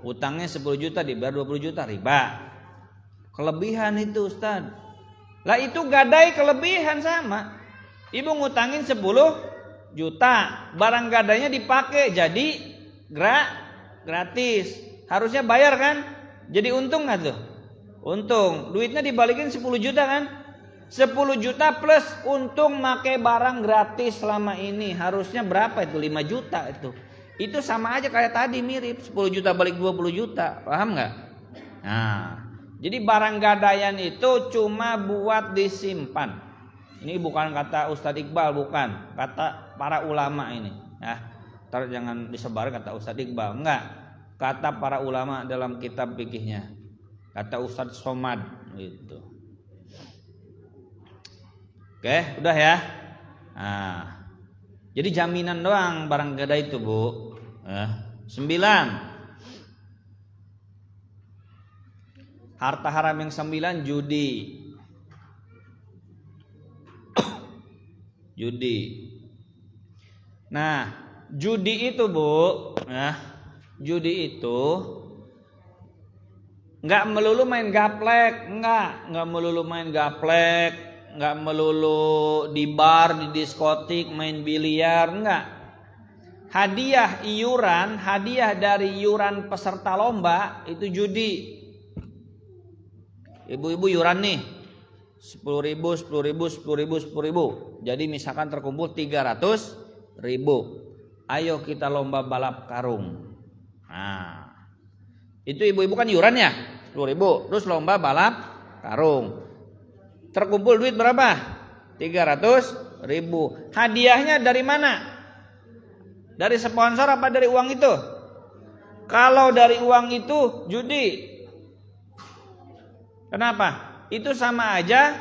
Speaker 1: Utangnya 10 juta dibayar 20 juta, riba. Kelebihan itu, Ustaz. Lah itu gadai kelebihan sama. Ibu ngutangin 10 juta, barang gadainya dipakai jadi gratis. Harusnya bayar kan? Jadi untung nggak tuh? Untung. Duitnya dibalikin 10 juta kan? 10 juta plus untung pakai barang gratis selama ini. Harusnya berapa itu? 5 juta itu. Itu sama aja kayak tadi, mirip. 10 juta balik 20 juta. Paham nggak? Nah, jadi barang gadaian itu cuma buat disimpan. Ini bukan kata Ustadz Iqbal, bukan. Kata para ulama ini. Ya, ntar jangan disebar kata Ustadz Iqbal. Enggak. Kata para ulama dalam kitab fikihnya. Kata Ustadz Somad gitu. Oke, udah ya. Nah, jadi jaminan doang barang gadai itu, Bu. 9. Harta haram yang 9, judi. Judi. Nah, judi itu, Bu, judi itu nggak melulu main gaplek, nggak melulu main gaplek, nggak melulu di bar, di diskotik, main biliar, nggak. Hadiah iuran, hadiah dari iuran peserta lomba itu judi. Ibu-ibu iuran nih 10.000, 10.000, 10.000, 10.000. Jadi misalkan terkumpul 300.000. Ayo kita lomba balap karung. Nah, itu ibu-ibu kan iuran ya 10.000. Terus lomba balap karung. Terkumpul duit berapa? 300.000. Hadiahnya dari mana? Dari sponsor apa dari uang itu? Kalau dari uang itu judi. Kenapa? Itu sama aja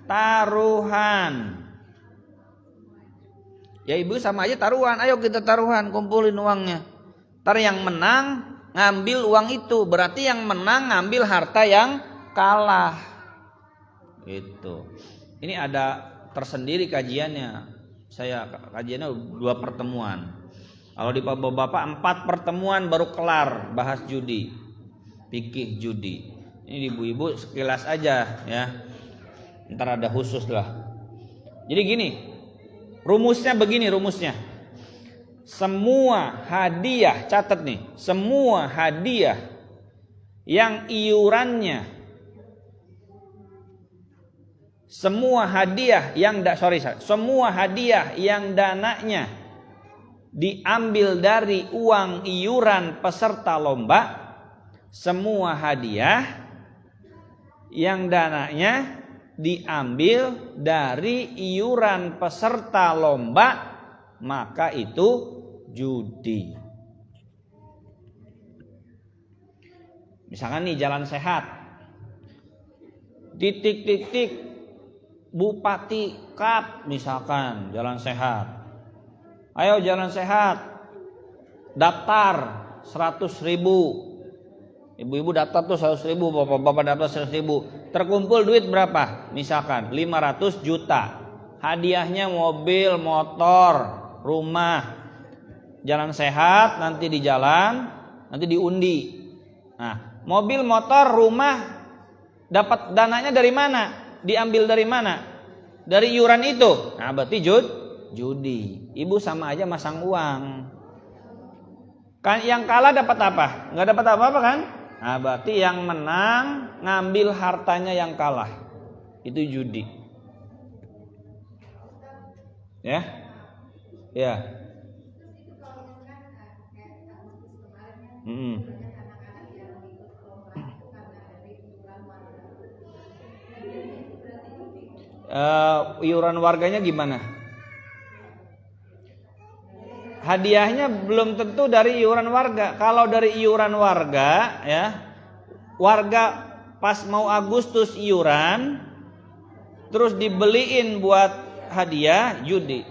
Speaker 1: taruhan. Ya ibu sama aja taruhan. Ayo kita taruhan, kumpulin uangnya. Ntar yang menang ngambil uang itu. Berarti yang menang ngambil harta yang kalah. Itu. Ini ada tersendiri kajiannya. Kajiannya 2 pertemuan. Kalau di Bapak 4 pertemuan baru kelar bahas judi. Fikih judi. Ini ibu-ibu sekilas aja ya. Ntar ada khusus lah. Jadi gini, rumusnya begini rumusnya. Semua hadiah, catat nih, semua hadiah yang iurannya, semua hadiah yang dananya diambil dari uang iuran peserta lomba, semua hadiah yang dananya diambil dari iuran peserta lomba, maka itu judi. Misalkan nih Jalan Sehat, titik Bupati Cup, misalkan Jalan Sehat. Ayo Jalan Sehat, daftar 100.000. Ibu-ibu daftar tuh 100.000, bapak-bapak daftar 100.000. Terkumpul duit berapa? Misalkan 500 juta. Hadiahnya mobil, motor, rumah. Jalan Sehat, nanti di jalan, nanti diundi. Nah, mobil, motor, rumah dapat dananya dari mana? Diambil dari mana? Dari iuran itu. Nah, berarti judi. Ibu sama aja masang uang. Kan yang kalah dapat apa? Nggak dapat apa-apa kan? Nah, berarti yang menang ngambil hartanya yang kalah. Itu judi. Ya? Ya. Iuran warganya gimana? Hadiahnya belum tentu dari iuran warga. Kalau dari iuran warga, ya, warga pas mau Agustus iuran, terus dibeliin buat hadiah, judi.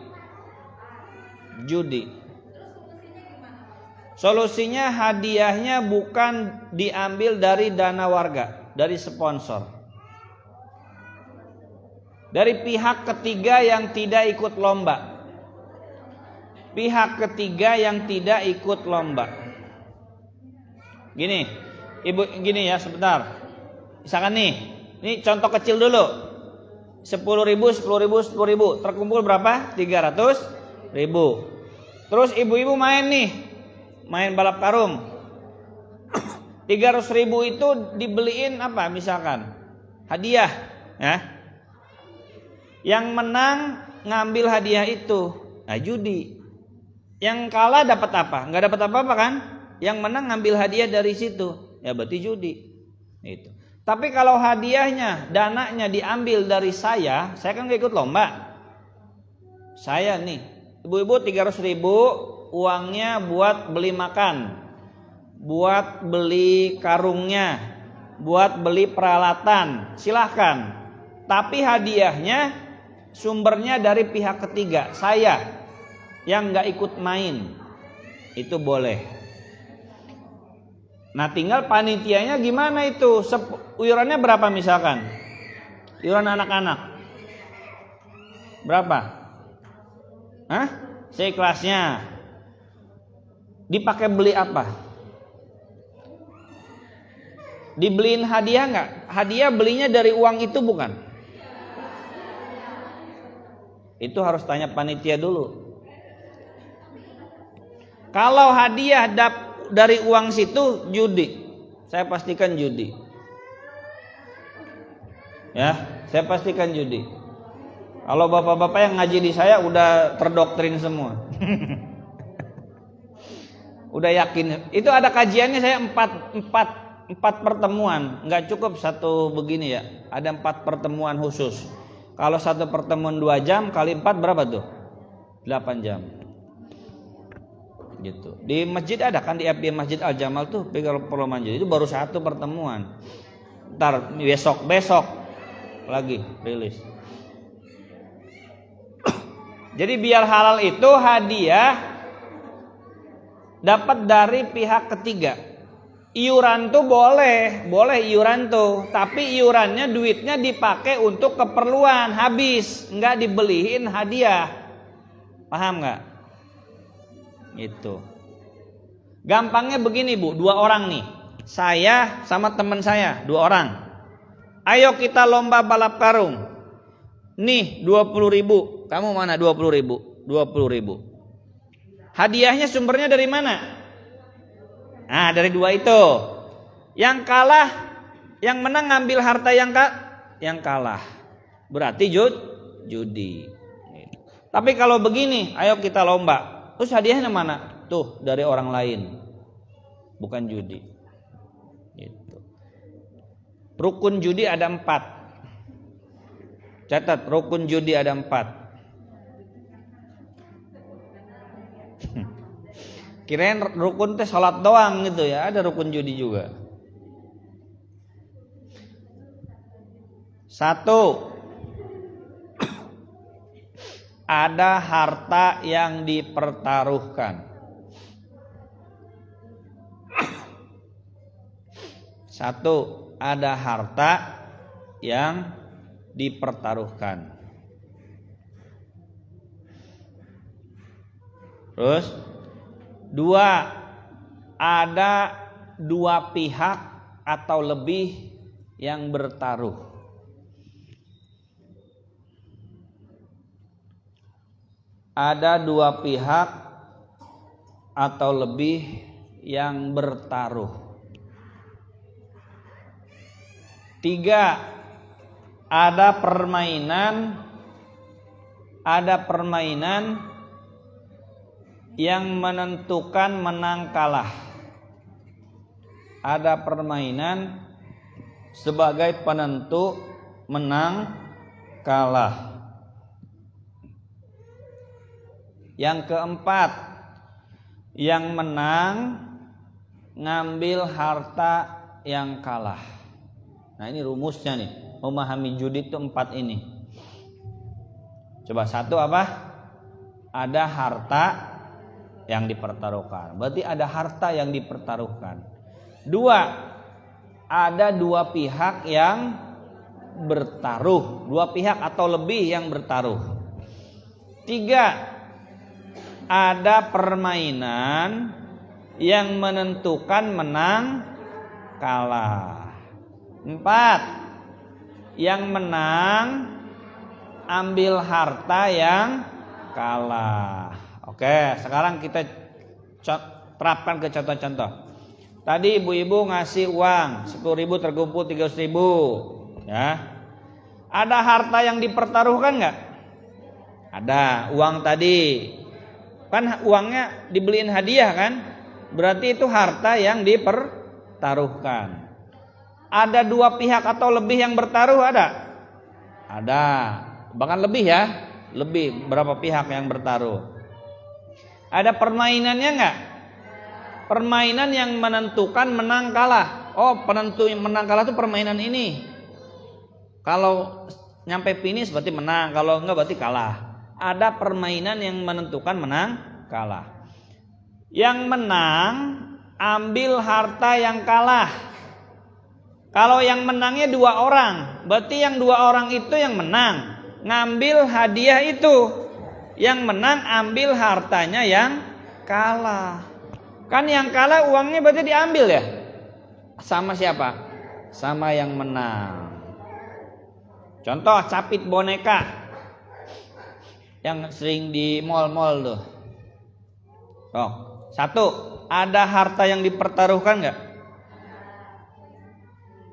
Speaker 1: Solusinya hadiahnya bukan diambil dari dana warga, dari sponsor, dari pihak ketiga yang tidak ikut lomba. Pihak ketiga yang tidak ikut lomba. Gini, ibu, gini ya sebentar. Misalkan nih, ini contoh kecil dulu. 10.000, terkumpul berapa? 300.000. Terus ibu-ibu main nih, main balap karung. 300.000 itu dibeliin apa? Misalkan hadiah, ya. Yang menang ngambil hadiah itu, nah judi. Yang kalah dapat apa? Nggak dapat apa-apa kan? Yang menang ngambil hadiah dari situ, ya berarti judi. Itu. Tapi kalau hadiahnya, dananya diambil dari saya kan nggak ikut lomba. Saya nih, ibu-ibu 300.000, uangnya buat beli makan, buat beli karungnya, buat beli peralatan, silahkan. Tapi hadiahnya sumbernya dari pihak ketiga, saya yang nggak ikut main, itu boleh. Nah, tinggal panitianya gimana itu? Iurannya berapa misalkan? Iuran anak-anak berapa? Hah? Seikhlasnya. Dipakai beli apa? Dibeliin hadiah nggak? Hadiah belinya dari uang itu bukan? Itu harus tanya panitia dulu. Kalau hadiah dari uang situ judi, saya pastikan judi. Ya, saya pastikan judi. Kalau bapak-bapak yang ngaji di saya udah terdoktrin semua. Udah yakin. Itu ada kajiannya saya 4 pertemuan, nggak cukup satu begini ya. Ada 4 pertemuan khusus. Kalau satu pertemuan 2 jam kali 4 berapa tuh? 8 jam. Gitu. Di masjid ada kan, di FB Masjid Al Jamal tuh kalau manjid itu baru 1 pertemuan. Ntar besok lagi rilis. Jadi biar halal itu hadiah dapat dari pihak ketiga. Iuran tuh boleh iuran tuh, tapi iurannya duitnya dipakai untuk keperluan, habis, nggak dibeliin hadiah. Paham nggak? Itu. Gampangnya begini Bu, 2 orang nih, Saya sama teman saya 2 orang. Ayo kita lomba balap karung. Nih 20.000. Kamu mana 20.000? 20.000. Hadiahnya sumbernya dari mana? Nah, dari 2 itu. Yang kalah, yang menang ngambil harta yang kalah. Berarti judi. Tapi kalau begini, ayo kita lomba. Terus hadiahnya mana? Tuh, dari orang lain. Bukan judi. Gitu. Rukun judi ada 4. Catat, rukun judi ada 4. Kirain rukun teh sholat doang gitu ya, ada rukun judi juga. 1, ada harta yang dipertaruhkan. 1, ada harta yang dipertaruhkan. Terus 2, ada 2 pihak atau lebih yang bertaruh. Ada 2 pihak atau lebih yang bertaruh. 3, ada permainan yang menentukan menang kalah. Ada permainan sebagai penentu menang kalah. Yang keempat, yang menang ngambil harta yang kalah. Nah, ini rumusnya nih, memahami judi itu 4 ini. Coba 1 apa? Ada harta yang dipertaruhkan. Berarti ada harta yang dipertaruhkan. 2, ada 2 pihak yang bertaruh. 2 pihak atau lebih yang bertaruh. 3, ada permainan yang menentukan menang kalah. 4, yang menang ambil harta yang kalah. Oke, sekarang kita terapkan ke contoh-contoh. Tadi ibu-ibu ngasih uang 10.000 terkumpul 300.000, ya. Ada harta yang dipertaruhkan nggak? Ada. Uang tadi kan uangnya dibeliin hadiah kan? Berarti itu harta yang dipertaruhkan. Ada 2 pihak atau lebih yang bertaruh, ada? Ada. Bahkan lebih ya. Lebih, berapa pihak yang bertaruh? Ada permainannya enggak? Permainan yang menentukan menang kalah. Oh, penentu yang menang kalah itu permainan ini. Kalau nyampe finish berarti menang, kalau enggak berarti kalah. Ada permainan yang menentukan menang kalah. Yang menang ambil harta yang kalah. Kalau yang menangnya 2 orang, berarti yang 2 orang itu yang menang, ngambil hadiah itu. Yang menang ambil hartanya yang kalah. Kan yang kalah uangnya berarti diambil ya? Sama siapa? Sama yang menang. Contoh capit boneka yang sering di mall-mall tuh. Oh, 1, ada harta yang dipertaruhkan enggak?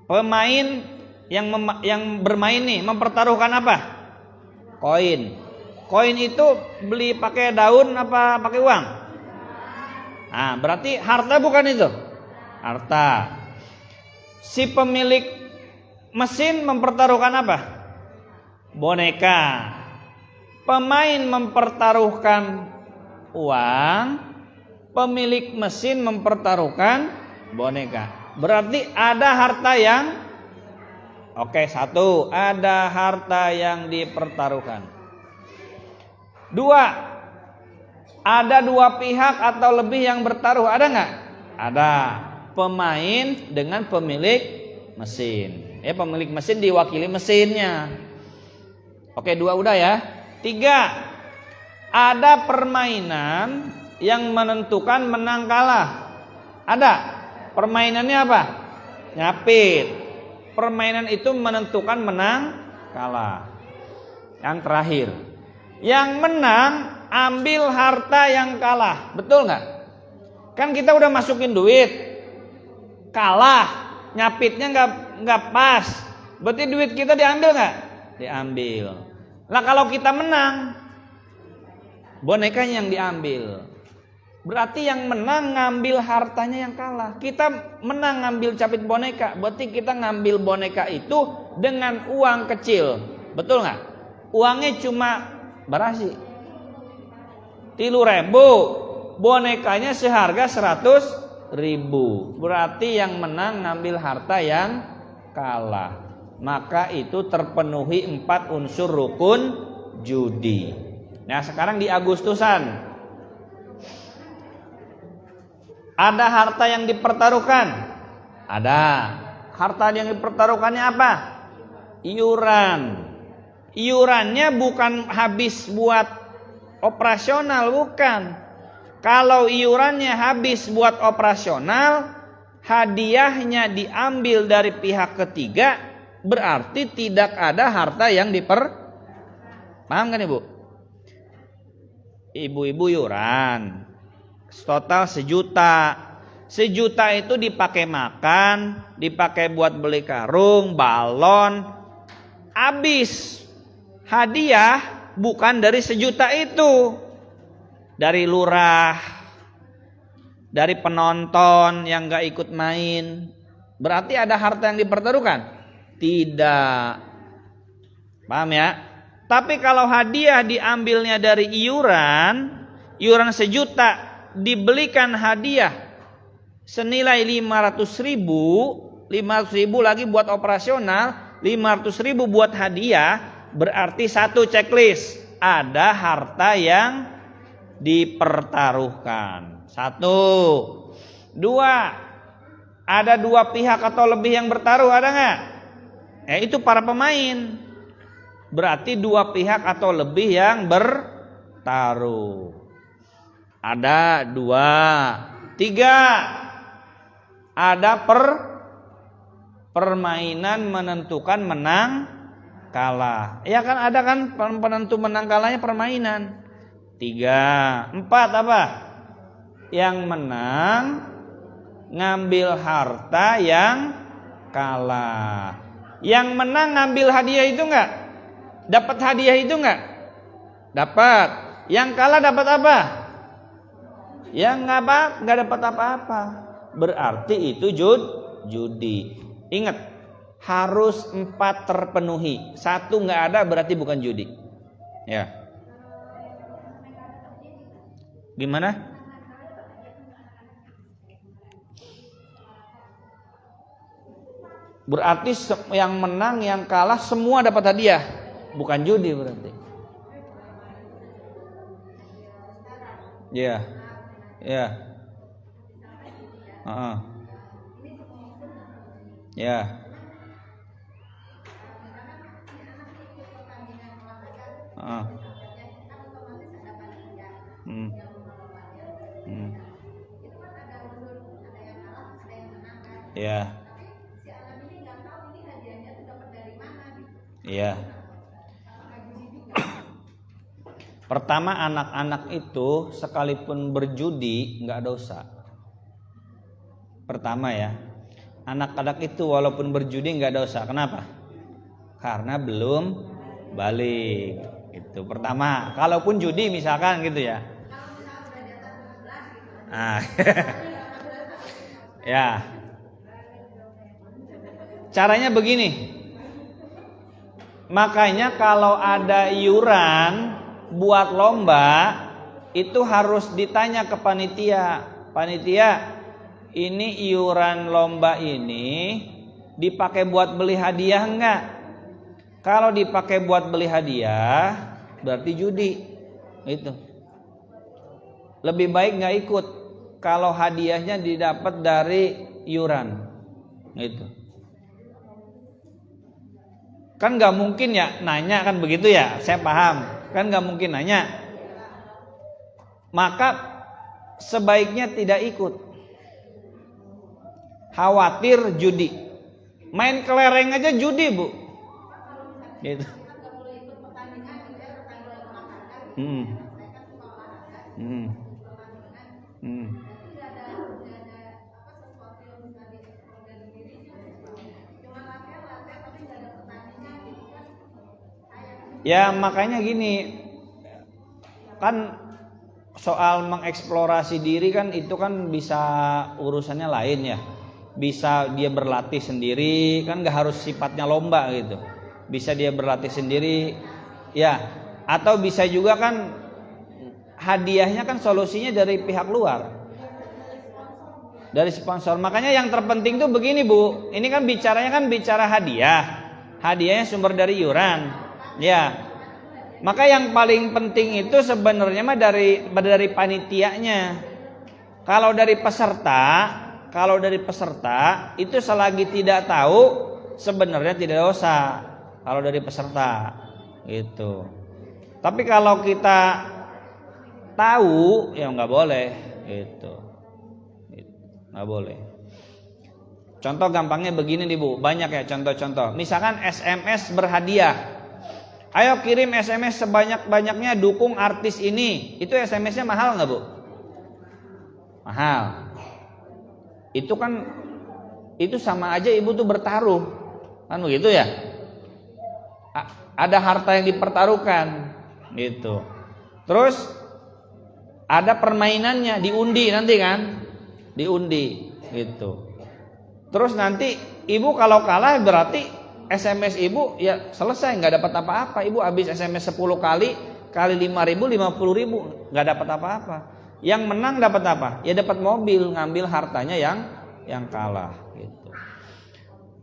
Speaker 1: Pemain yang bermain nih mempertaruhkan apa? Koin. Koin itu beli pakai daun apa pakai uang? Nah, berarti harta bukan itu? Harta. Si pemilik mesin mempertaruhkan apa? Boneka. Pemain mempertaruhkan uang, pemilik mesin mempertaruhkan boneka. Berarti ada harta yang Oke, 1, ada harta yang dipertaruhkan. 2, ada 2 pihak atau lebih yang bertaruh, ada nggak? Ada. Pemain dengan pemilik mesin. Pemilik mesin diwakili mesinnya. Oke, 2 udah ya. 3, ada permainan yang menentukan menang kalah. Ada? Permainannya apa? Nyapit. Permainan itu menentukan menang kalah. Yang terakhir, yang menang ambil harta yang kalah. Betul nggak? Kan kita udah masukin duit, kalah, nyapitnya nggak pas. Berarti duit kita diambil nggak? Diambil. Lah kalau kita menang, bonekanya yang diambil. Berarti yang menang ngambil hartanya yang kalah. Kita menang ngambil capit boneka, berarti kita ngambil boneka itu dengan uang kecil. Betul nggak? Uangnya cuma berasi 3.000, bonekanya seharga 100.000. Berarti yang menang ngambil harta yang kalah. Maka itu terpenuhi 4 unsur rukun judi. Nah sekarang di Agustusan, ada harta yang dipertaruhkan. Ada. Harta yang dipertaruhkannya apa? Iuran. Iurannya bukan habis buat operasional, bukan. Kalau iurannya habis buat operasional, hadiahnya diambil dari pihak ketiga, berarti tidak ada harta yang Paham kan Ibu? Ibu-ibu iuran total 1 juta. 1 juta itu dipakai makan, dipakai buat beli karung, balon. Habis. Hadiah bukan dari 1 juta itu. Dari lurah, dari penonton yang gak ikut main. Berarti ada harta yang dipertaruhkan? Tidak. Paham ya? Tapi kalau hadiah diambilnya dari iuran 1 juta, dibelikan hadiah senilai 500.000, 500.000 lagi buat operasional, 500.000 buat hadiah, berarti 1 checklist, ada harta yang dipertaruhkan. 1. 2, ada 2 pihak atau lebih yang bertaruh, ada nggak? Itu para pemain. Berarti 2 pihak atau lebih yang bertaruh. Ada 2. 3, ada permainan menentukan menang kalah. Ya kan ada kan penentu menang kalahnya permainan. 3. 4 apa? Yang menang ngambil harta yang kalah. Yang menang ngambil hadiah itu enggak? Dapat hadiah itu enggak? Dapat. Yang kalah dapat apa? Yang enggak dapat apa-apa. Berarti itu judi. Ingat, harus 4 terpenuhi. 1 enggak ada berarti bukan judi. Ya. Gimana? Berarti yang menang, yang kalah semua dapat hadiah. Bukan judi berarti. Ya. Ya. Ya. Ya. Ya. Pertama, anak-anak itu sekalipun berjudi nggak dosa. Pertama ya, anak-anak itu walaupun berjudi nggak dosa. Kenapa? Karena belum balik. Itu pertama. Kalaupun judi misalkan gitu ya. Ya. Caranya begini. Makanya kalau ada iuran buat lomba itu harus ditanya ke panitia. Panitia, ini iuran lomba ini dipakai buat beli hadiah enggak? Kalau dipakai buat beli hadiah berarti judi. Itu. Lebih baik enggak ikut kalau hadiahnya didapat dari iuran. Itu. Kan gak mungkin ya nanya kan begitu ya, saya paham. Kan gak mungkin nanya. Maka sebaiknya tidak ikut. khawatir judi. Main kelereng aja judi, Bu. Gitu. Hmm. Hmm. Hmm. Ya makanya gini, kan soal mengeksplorasi diri kan itu kan bisa urusannya lain ya. Bisa dia berlatih sendiri, kan gak harus sifatnya lomba gitu. Bisa dia berlatih sendiri, ya. Atau bisa juga kan hadiahnya kan solusinya dari pihak luar, dari sponsor. Makanya yang terpenting tuh begini, Bu. Ini kan bicara hadiah. Hadiahnya sumber dari iuran. Ya. Maka yang paling penting itu sebenarnya mah dari panitianya. Kalau dari peserta itu selagi tidak tahu sebenarnya tidak dosa. Kalau dari peserta gitu. Tapi kalau kita tahu ya nggak boleh gitu. Nggak boleh. Contoh gampangnya begini nih, Bu. Banyak ya contoh-contoh. Misalkan SMS berhadiah. Ayo kirim SMS sebanyak-banyaknya dukung artis ini. Itu SMS-nya mahal nggak, Bu? Mahal. Itu sama aja ibu tuh bertaruh. Kan begitu ya? Ada harta yang dipertaruhkan gitu. Terus ada permainannya, diundi nanti kan? Diundi gitu. Terus nanti ibu kalau kalah berarti SMS ibu ya selesai, nggak dapat apa-apa. Ibu habis SMS 10 kali 5.000 50.000 nggak dapat apa-apa. Yang menang dapat apa? Ya dapat mobil, ngambil hartanya yang kalah gitu.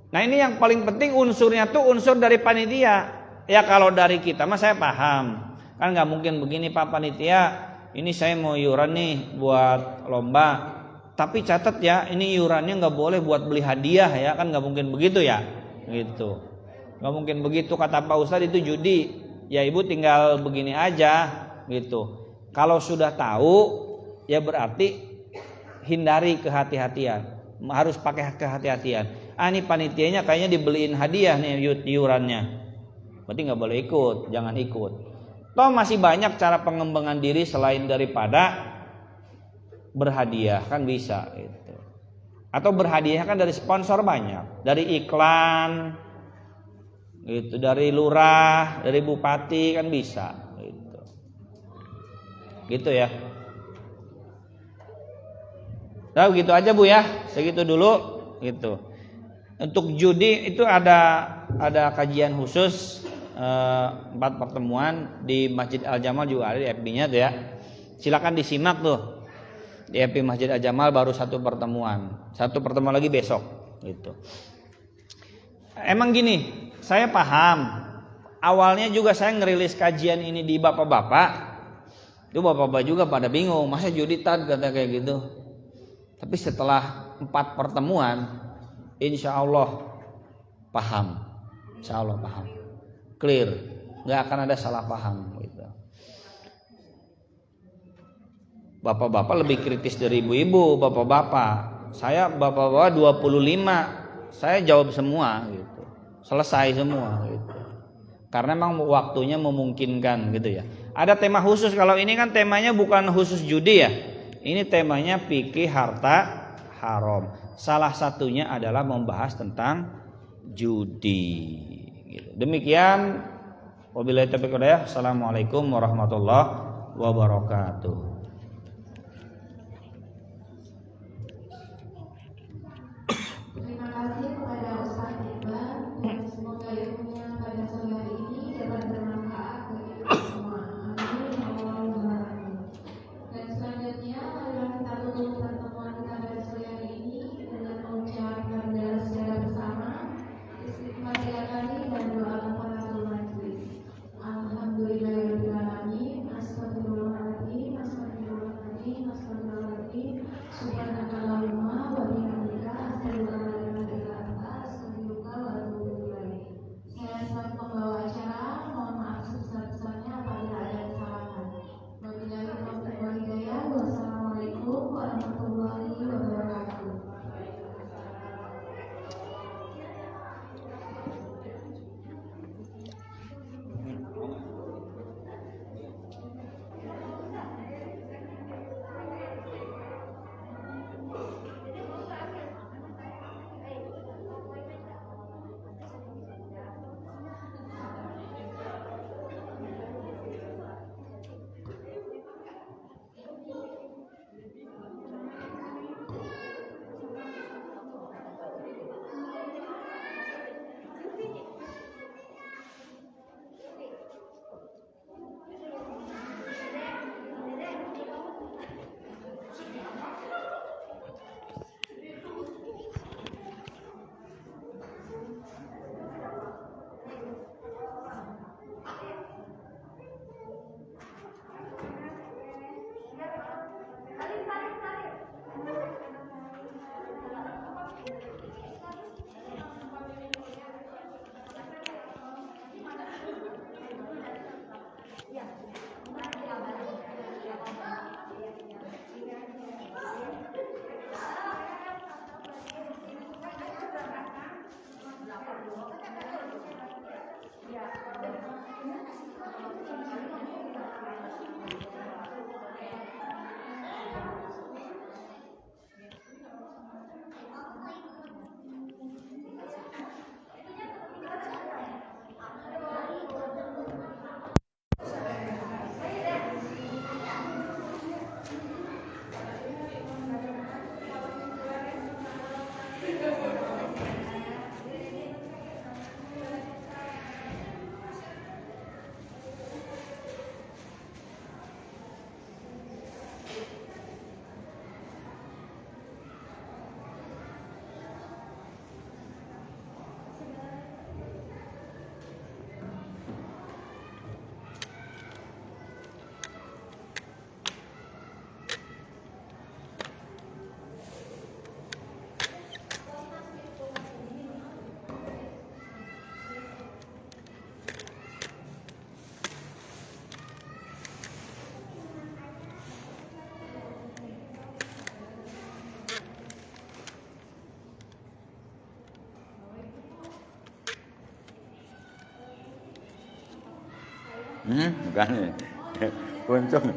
Speaker 1: Nah ini yang paling penting unsurnya tuh unsur dari panitia. Ya kalau dari kita mah saya paham. Kan nggak mungkin begini Pak Panitia, ini saya mau iuran nih buat lomba. Tapi catat ya, ini iurannya nggak boleh buat beli hadiah ya, kan nggak mungkin begitu ya. Gitu. Nggak mungkin begitu kata Pak Ustadz, itu judi. Ya ibu tinggal begini aja gitu. Kalau sudah tahu ya berarti hindari kehati-hatian. Harus pakai kehati-hatian. Ini panitianya kayaknya dibeliin hadiah nih iurannya. Berarti nggak boleh ikut, jangan ikut. Toh masih banyak cara pengembangan diri selain daripada berhadiah, kan bisa gitu. Atau berhadiah kan dari sponsor banyak, dari iklan, gitu, dari lurah, dari bupati kan bisa, gitu ya. Nah begitu aja Bu ya, segitu dulu, gitu. Untuk judi itu ada kajian khusus 4 pertemuan di Masjid Al Jamal juga ada di FB-nya tuh ya. Silakan disimak tuh. Di FB Masjid Al Jamal baru 1 pertemuan. 1 pertemuan lagi besok gitu. Emang gini, saya paham. Awalnya juga saya ngerilis kajian ini di bapak-bapak. Itu bapak-bapak juga pada bingung, masa judi tad kata kayak gitu. Tapi setelah 4 pertemuan, insya Allah paham. Insya Allah paham. Clear. Gak akan ada salah paham gitu. Bapak-bapak lebih kritis dari ibu-ibu, bapak-bapak. Saya bapak-bapak 25, saya jawab semua gitu. Selesai semua gitu. Karena memang waktunya memungkinkan gitu ya. Ada tema khusus, kalau ini kan temanya bukan khusus judi ya. Ini temanya fikih harta haram. Salah satunya adalah membahas tentang judi gitu. Demikian, wabillahi taufiq wal hidayah. Assalamualaikum warahmatullahi wabarakatuh.
Speaker 2: Alhamdulillahirobbilalamin. Astagfirullahaladzim. Bukan. Untung